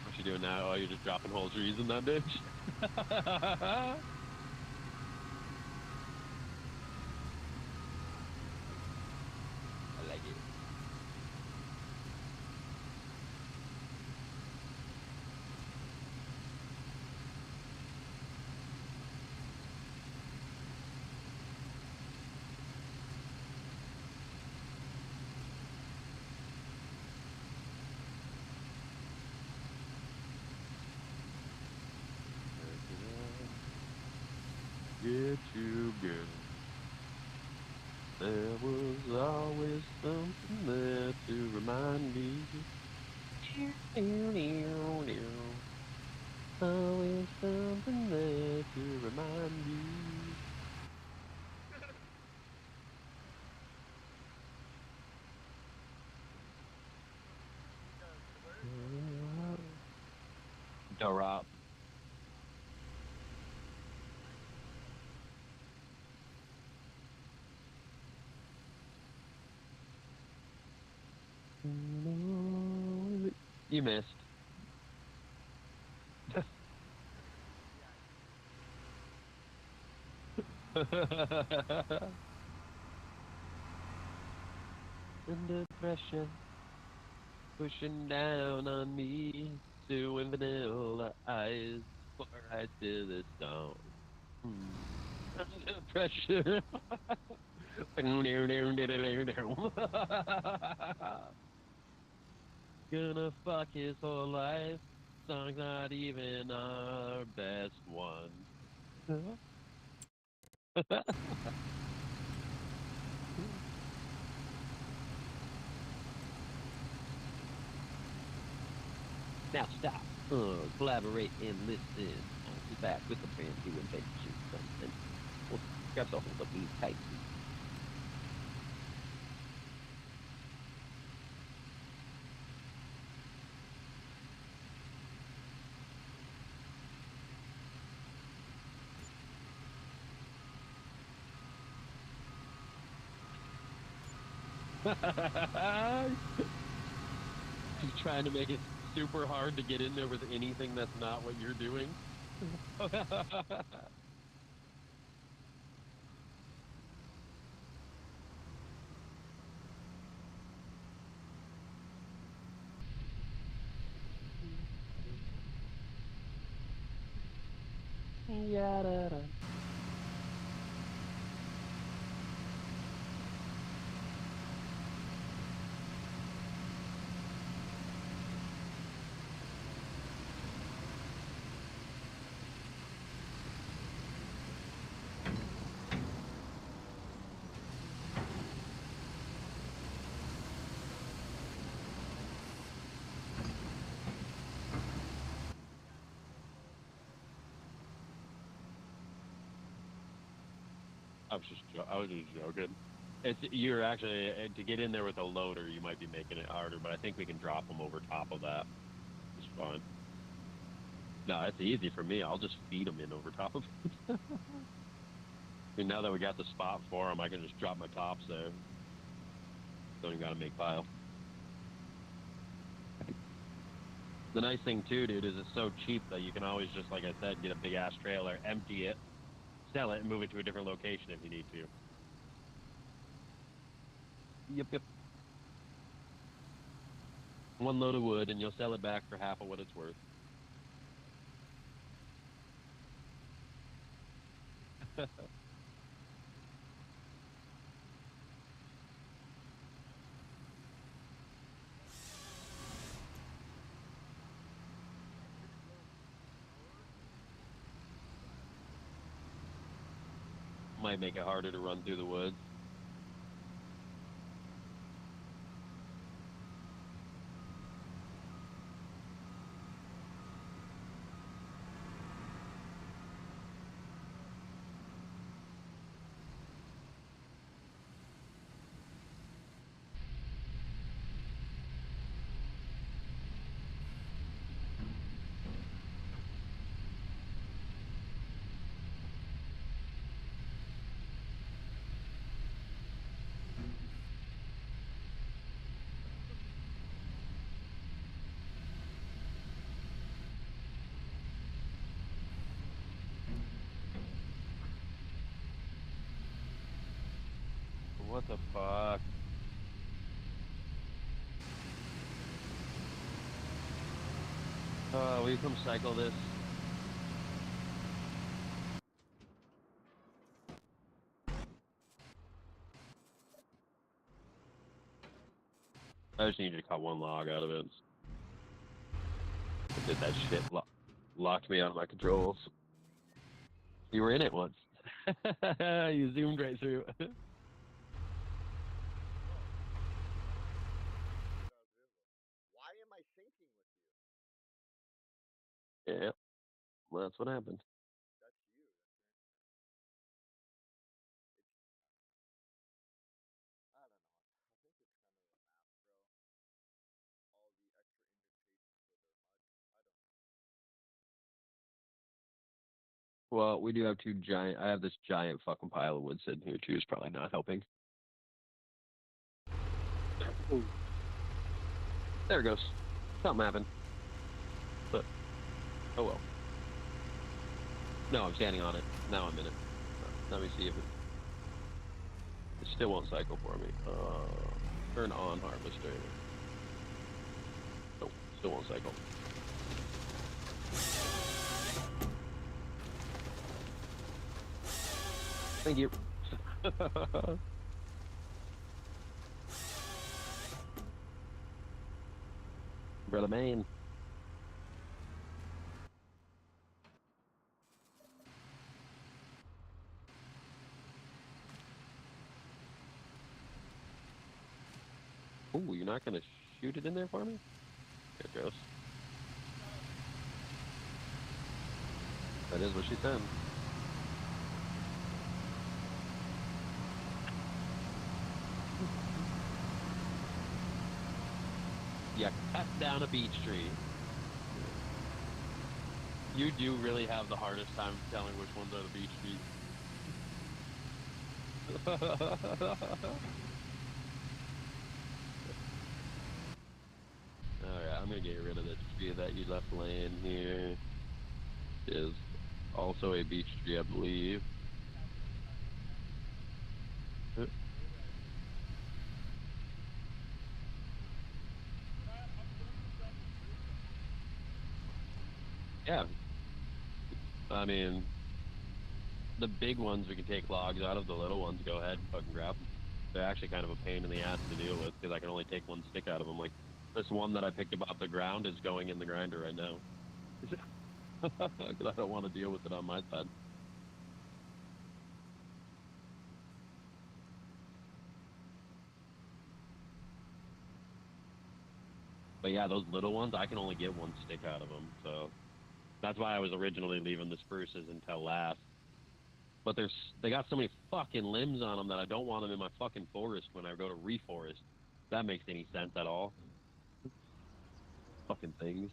Speaker 1: What you doing now? Oh, you're just dropping whole trees in that bitch? I like it. Get you good. There was always something there to remind me. Always something there to remind me. Dorop. You missed. Under pressure, pushing down on me, doing vanilla eyes, pour right to the stone. Under pressure. Gonna fuck his whole life. Song's not even our best one. Now stop. Collaborate and listen. I'll be back with a brand new invention. Something. We'll grab the hold of me tightly. He's trying to make it super hard to get in there with anything that's not what you're doing. Yada. I was just joking. It's you're actually to get in there with a loader, you might be making it harder, but I think we can drop them over top of that. It's fine. No, it's easy for me. I'll just feed them in over top of it. And now that we got the spot for them, I can just drop my tops there. Don't even gotta make pile. The nice thing too, dude, is it's so cheap that you can always just, like I said, get a big ass trailer, empty it, sell it, and move it to a different location if you need to. Yep. One load of wood, and you'll sell it back for half of what it's worth. Might make it harder to run through the woods. What the fuck? Will you come cycle this? I just need you to cut one log out of it. I did that shit. Locked me out of my controls. You were in it once. You zoomed right through.
Speaker 2: Why am I syncing with you?
Speaker 1: Yeah, well, that's what happened.
Speaker 2: That's you. I don't know. I think it's kind of a map, bro. All the extra indentations so they're mud. I don't know.
Speaker 1: Well, we do have two giant. I have this giant fucking pile of wood sitting here too. Is probably not helping. Ooh. There it goes. Something happened. But oh well. No, I'm standing on it. Now I'm in it. Let me see if it still won't cycle for me. Turn on harvester. Nope, still won't cycle. Thank you. Brother man. Oh, you're not gonna shoot it in there for me? There it goes. That is what she said. You cut down a beech tree. You do really have the hardest time telling which ones are the beech trees. Alright, I'm gonna get rid of this tree that you left laying here. It is also a beech tree, I believe. Yeah. I mean, the big ones we can take logs out of, the little ones, go ahead and fucking grab them. They're actually kind of a pain in the ass to deal with because I can only take one stick out of them. Like, this one that I picked up off the ground is going in the grinder right now. Because I don't want to deal with it on my side. But yeah, those little ones, I can only get one stick out of them. So that's why I was originally leaving the spruces until last. But they got so many fucking limbs on them that I don't want them in my fucking forest when I go to reforest. If that makes any sense at all. Fucking things.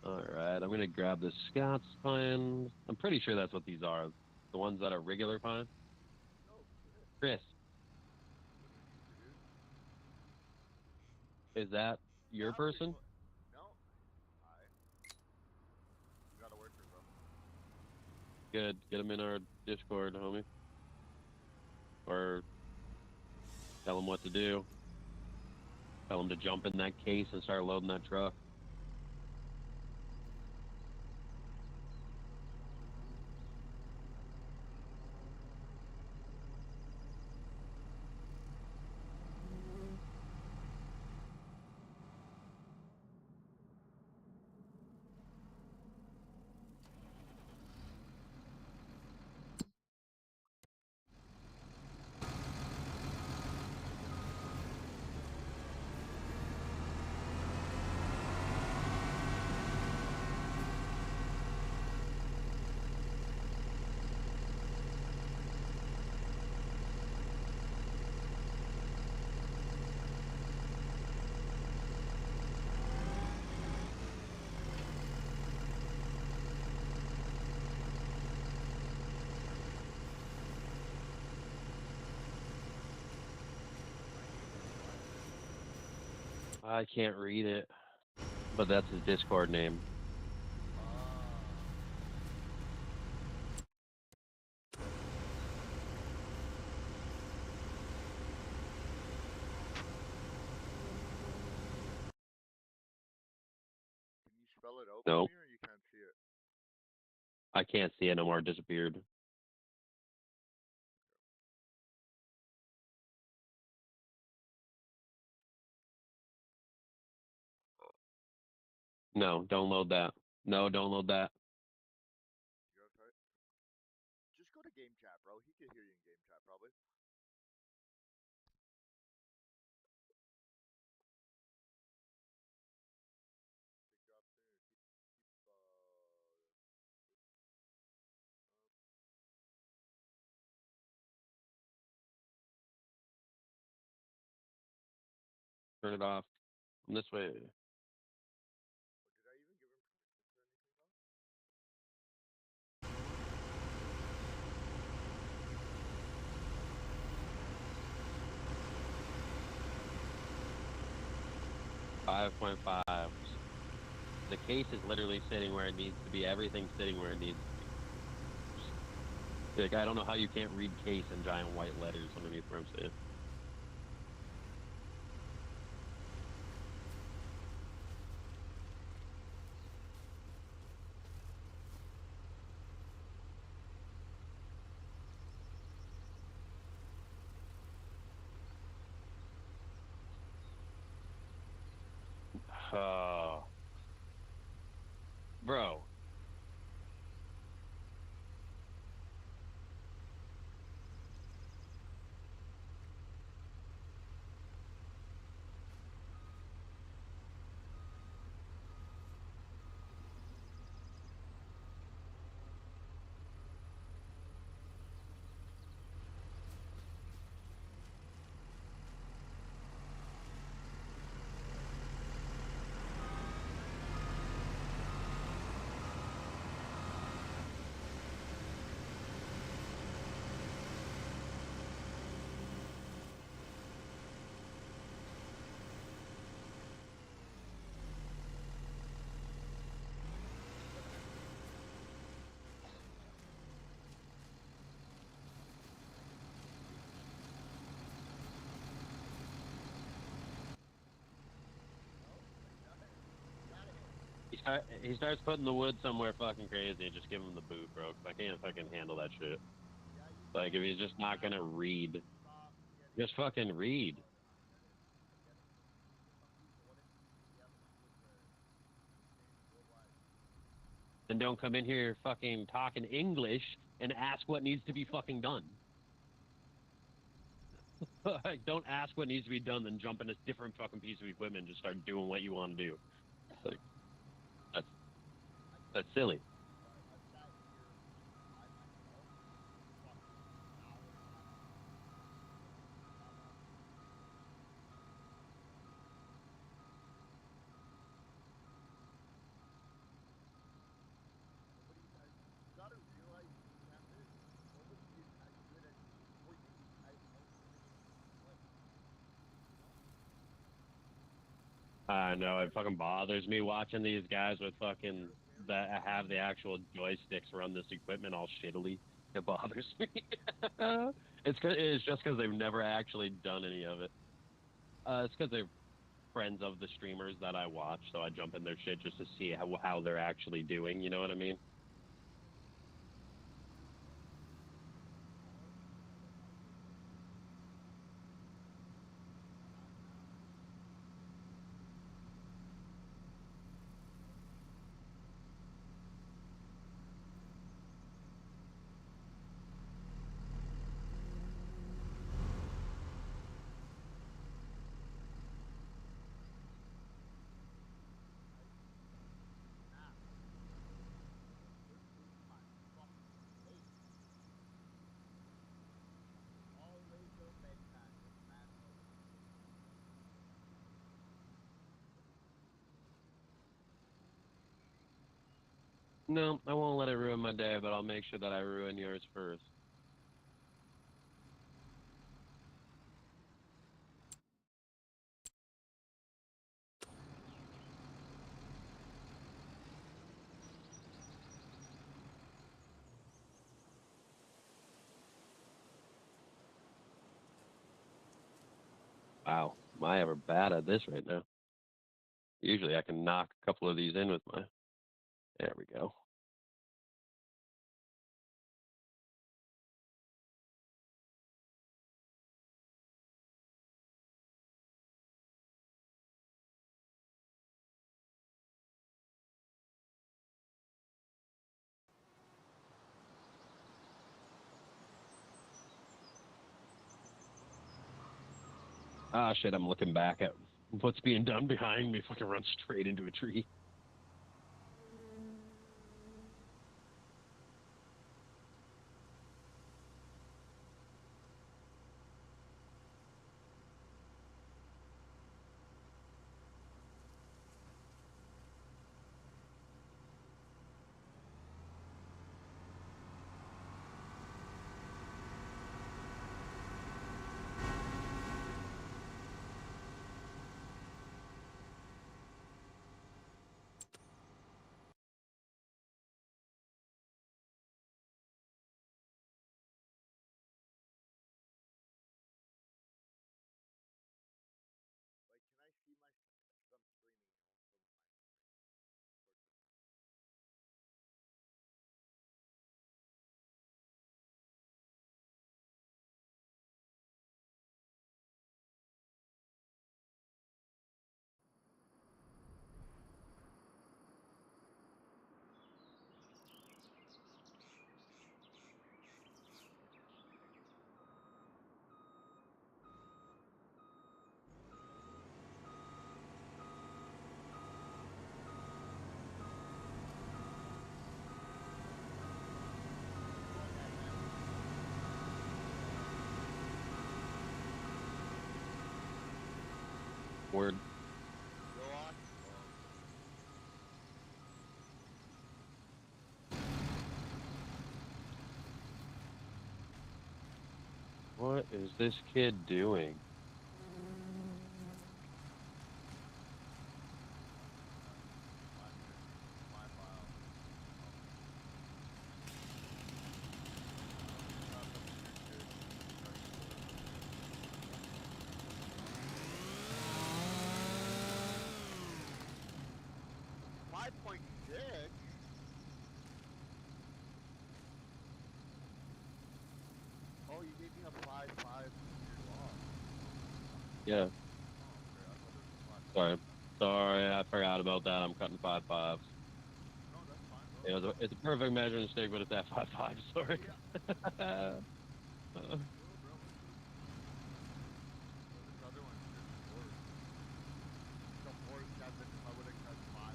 Speaker 1: Alright, I'm gonna grab the Scots pine. I'm pretty sure that's what these are. The ones that are regular pine.
Speaker 2: Oh shit.
Speaker 1: Chris,
Speaker 2: What do you need, dude?
Speaker 1: is that your person?
Speaker 2: No. Hi. You got a worker, bro.
Speaker 1: Good. Get him in our Discord, homie. Or tell him what to do. Tell him to jump in that case and start loading that truck. I can't read it, but that's his Discord name.
Speaker 2: Can you spell it out
Speaker 1: No.
Speaker 2: for me, or you can't see it?
Speaker 1: I can't see it no more. It disappeared. No, don't load that. No, don't load that.
Speaker 2: You got it? Just go to game chat, bro. He can hear you in game chat, probably. Take your opportunity.
Speaker 1: Turn it off. I'm this way.
Speaker 2: Did I even give him permission for anything, though?
Speaker 1: 5.5. The case is literally sitting where it needs to be. Everything's sitting where it needs to be. Like, I don't know how you can't read case in giant white letters underneath where I'm sitting. Oh. Bro. he starts putting the wood somewhere fucking crazy, just give him the boot, bro. 'Cause I can't fucking handle that shit.
Speaker 2: Yeah, you
Speaker 1: Like if he's just not gonna read,
Speaker 2: stop getting
Speaker 1: just fucking read.
Speaker 2: but I get it. For some people, what if you have a kid where saying real life?
Speaker 1: Then don't come in here fucking talking English and ask what needs to be fucking done. Like, don't ask what needs to be done, then jump in a different fucking piece of equipment and just start doing what you want to do. Like, that's
Speaker 2: I get
Speaker 1: that's
Speaker 2: it,
Speaker 1: silly.
Speaker 2: but I've sat here by myself fucking hours on end looking at job applications. Nobody has. You gotta realize too, Candace. Nobody is as good as you, or you, as most immigrants claim. You know?
Speaker 1: I know it
Speaker 2: Very,
Speaker 1: fucking bothers me watching these guys with fucking
Speaker 2: very
Speaker 1: that
Speaker 2: few.
Speaker 1: have the actual joysticks run this equipment all shittily. It bothers me. It's just because they've never actually done any of it. It's because they're friends of the streamers that I watch, so I jump in their shit just to see how they're actually doing. You know what I mean?
Speaker 2: Or I don't know your location. Not now. I snap. This is my fucking state. Always obey Candace, man. Always obey.
Speaker 1: No, I won't let it ruin my day, but I'll make sure that I ruin yours first. Wow, am I ever bad at this right now? Usually I can knock a couple of these in with my. There we go. Ah, shit, I'm looking back at what's being done behind me. Fucking run straight into a tree.
Speaker 2: Like, can I see my? Because I'm streaming also my screen.
Speaker 1: Word.
Speaker 2: Still on? Oh.
Speaker 1: What is this kid doing?
Speaker 2: My my file. Oh. Stop up in your shit. Start recording. Why 5.6. Oh, you gave me a 5.5 year log.
Speaker 1: Yeah.
Speaker 2: Oh, okay. I thought there was a 5.
Speaker 1: Sorry. Sorry, I forgot about that. I'm cutting 5.5s.
Speaker 2: No, that's fine, bro.
Speaker 1: Yeah, it's a perfect measuring stick, but it's at 5.5. Sorry.
Speaker 2: Yeah. It's cool, bro. It's cool. Well, this other one's just 4. It's a 4.7. If I would have cut 5.1, I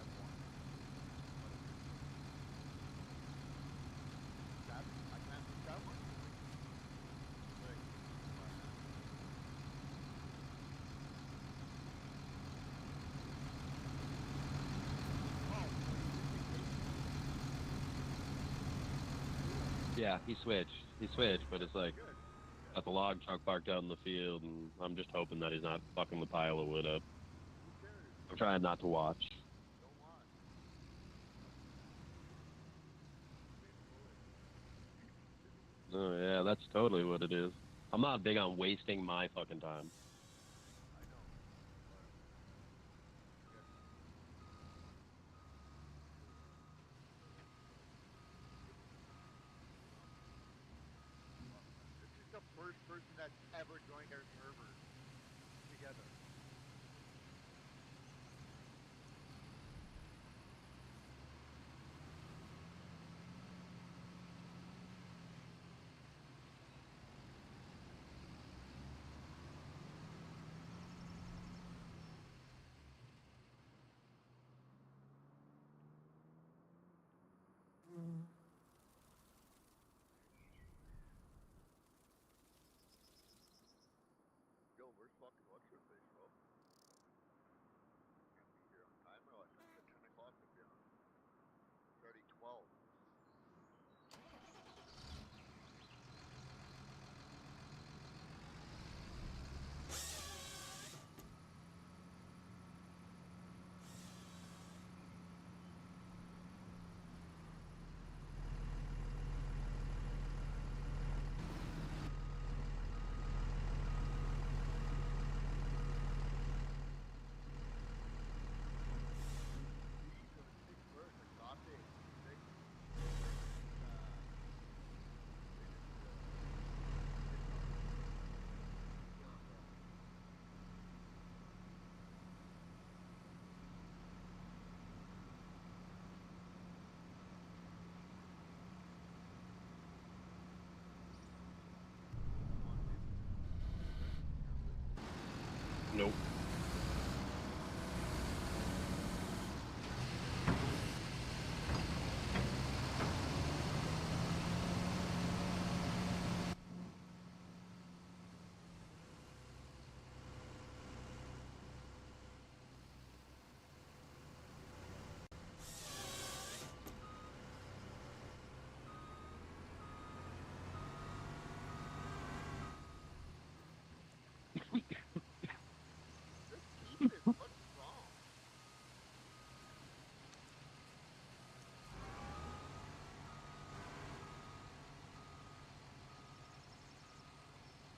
Speaker 2: would have been good. 7. I can't beat that one. Sick. Right, man. Oh, so he switching cases. Cool.
Speaker 1: Yeah, he switched. He switched, but
Speaker 2: Good.
Speaker 1: it's like
Speaker 2: Good. Good.
Speaker 1: got the log truck parked out in the field, and I'm just hoping that he's not fucking the pile of wood up.
Speaker 2: Who cares?
Speaker 1: I'm trying not to watch.
Speaker 2: Don't watch. Stay full.
Speaker 1: Oh yeah, that's totally what it is. I'm not big on wasting my fucking time.
Speaker 2: I know, but I guess fuck, man. This is the first person that's ever joined our server together. Yo, where's fucking what's her face, bro? Gonna be here on time or what? Time at 10 o'clock to be on. It's already 12. These are sick birds, like Sase. Sick. Sick. They just hit something. Come on, Jason. You good? You're good.
Speaker 1: Nope.
Speaker 2: Just keep it. What's wrong?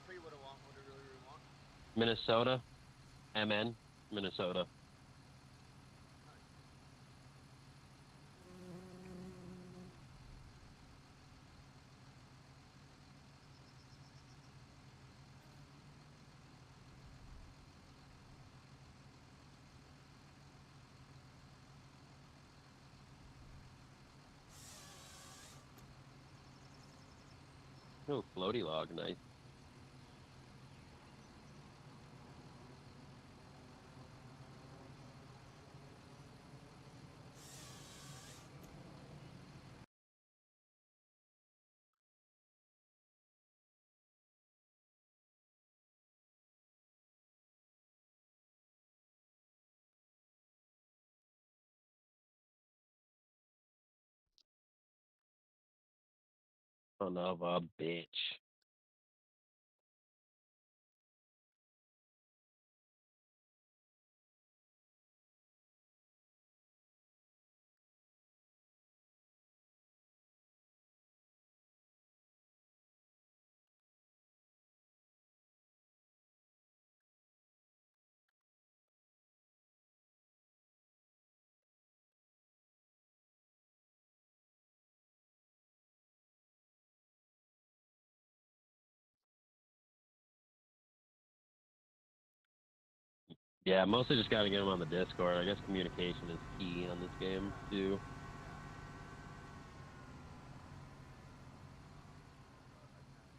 Speaker 2: Tell you what I want. What I really, really want.
Speaker 1: Minnesota, MN, Minnesota.
Speaker 2: Nice.
Speaker 1: Oh, floaty log, nice. Son of a bitch. Yeah, mostly just gotta get them on the Discord. I guess communication is key on this game too.
Speaker 2: But I can't.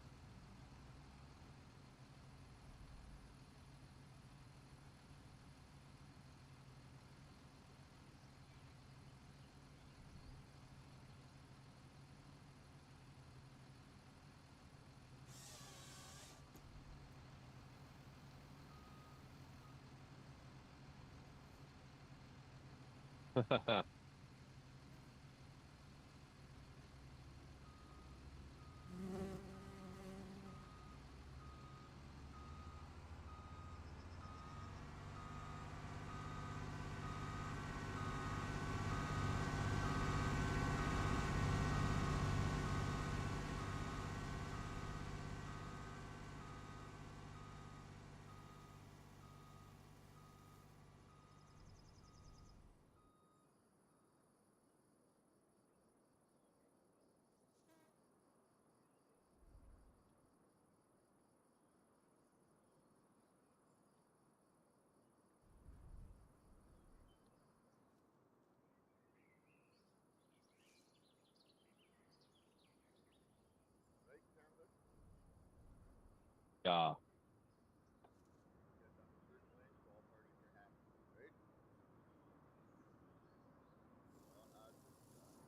Speaker 2: Right, Canada?
Speaker 1: Yeah.
Speaker 2: Get done a certain way, so all parties are happy. Right? Well, as discussed.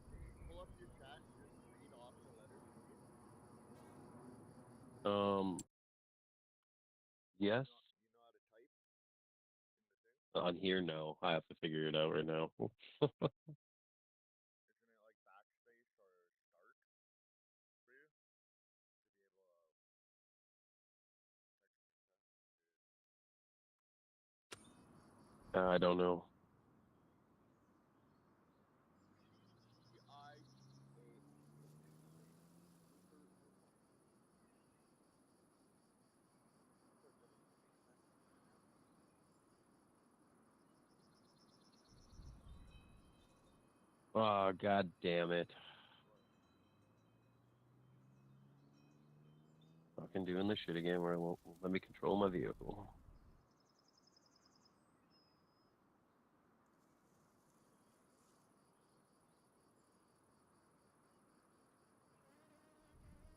Speaker 2: Can you pull up your chat and just read off the letters to me?
Speaker 1: Um. Yes.
Speaker 2: You know how to type in the thing?
Speaker 1: On here, no. I have to figure it out right now.
Speaker 2: Isn't it like backspace or start for you to be able to text the chat?
Speaker 1: I don't know.
Speaker 2: CICH. Super Uma. Super Uma. Make sense to me, man.
Speaker 1: Oh, god damn it.
Speaker 2: What?
Speaker 1: Fucking doing this shit again where it won't let me control my vehicle.
Speaker 2: Rebouncing chat.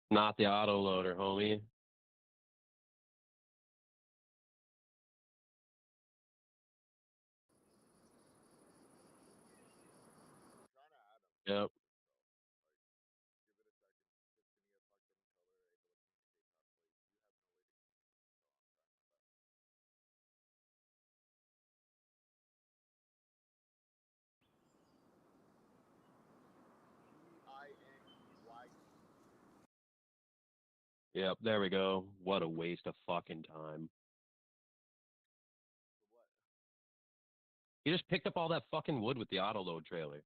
Speaker 1: Not the auto loader, homie.
Speaker 2: I'm trying to add him.
Speaker 1: Yep.
Speaker 2: So, like, give it a second. Just to need to talk to him until they're able to communicate properly. You have no way to communicate, so I'm trying my best. CINGYE.
Speaker 1: Yep, there we go. What a waste of fucking time.
Speaker 2: So what?
Speaker 1: He just picked up all that fucking wood with the auto load trailer.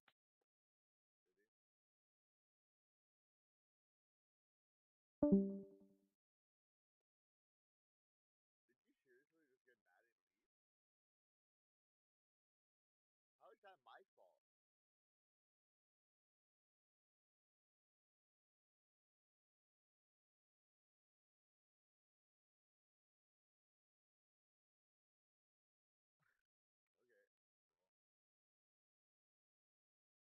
Speaker 2: Did he? Did you seriously just get mad and leave? How is that my fault? Okay. Cool.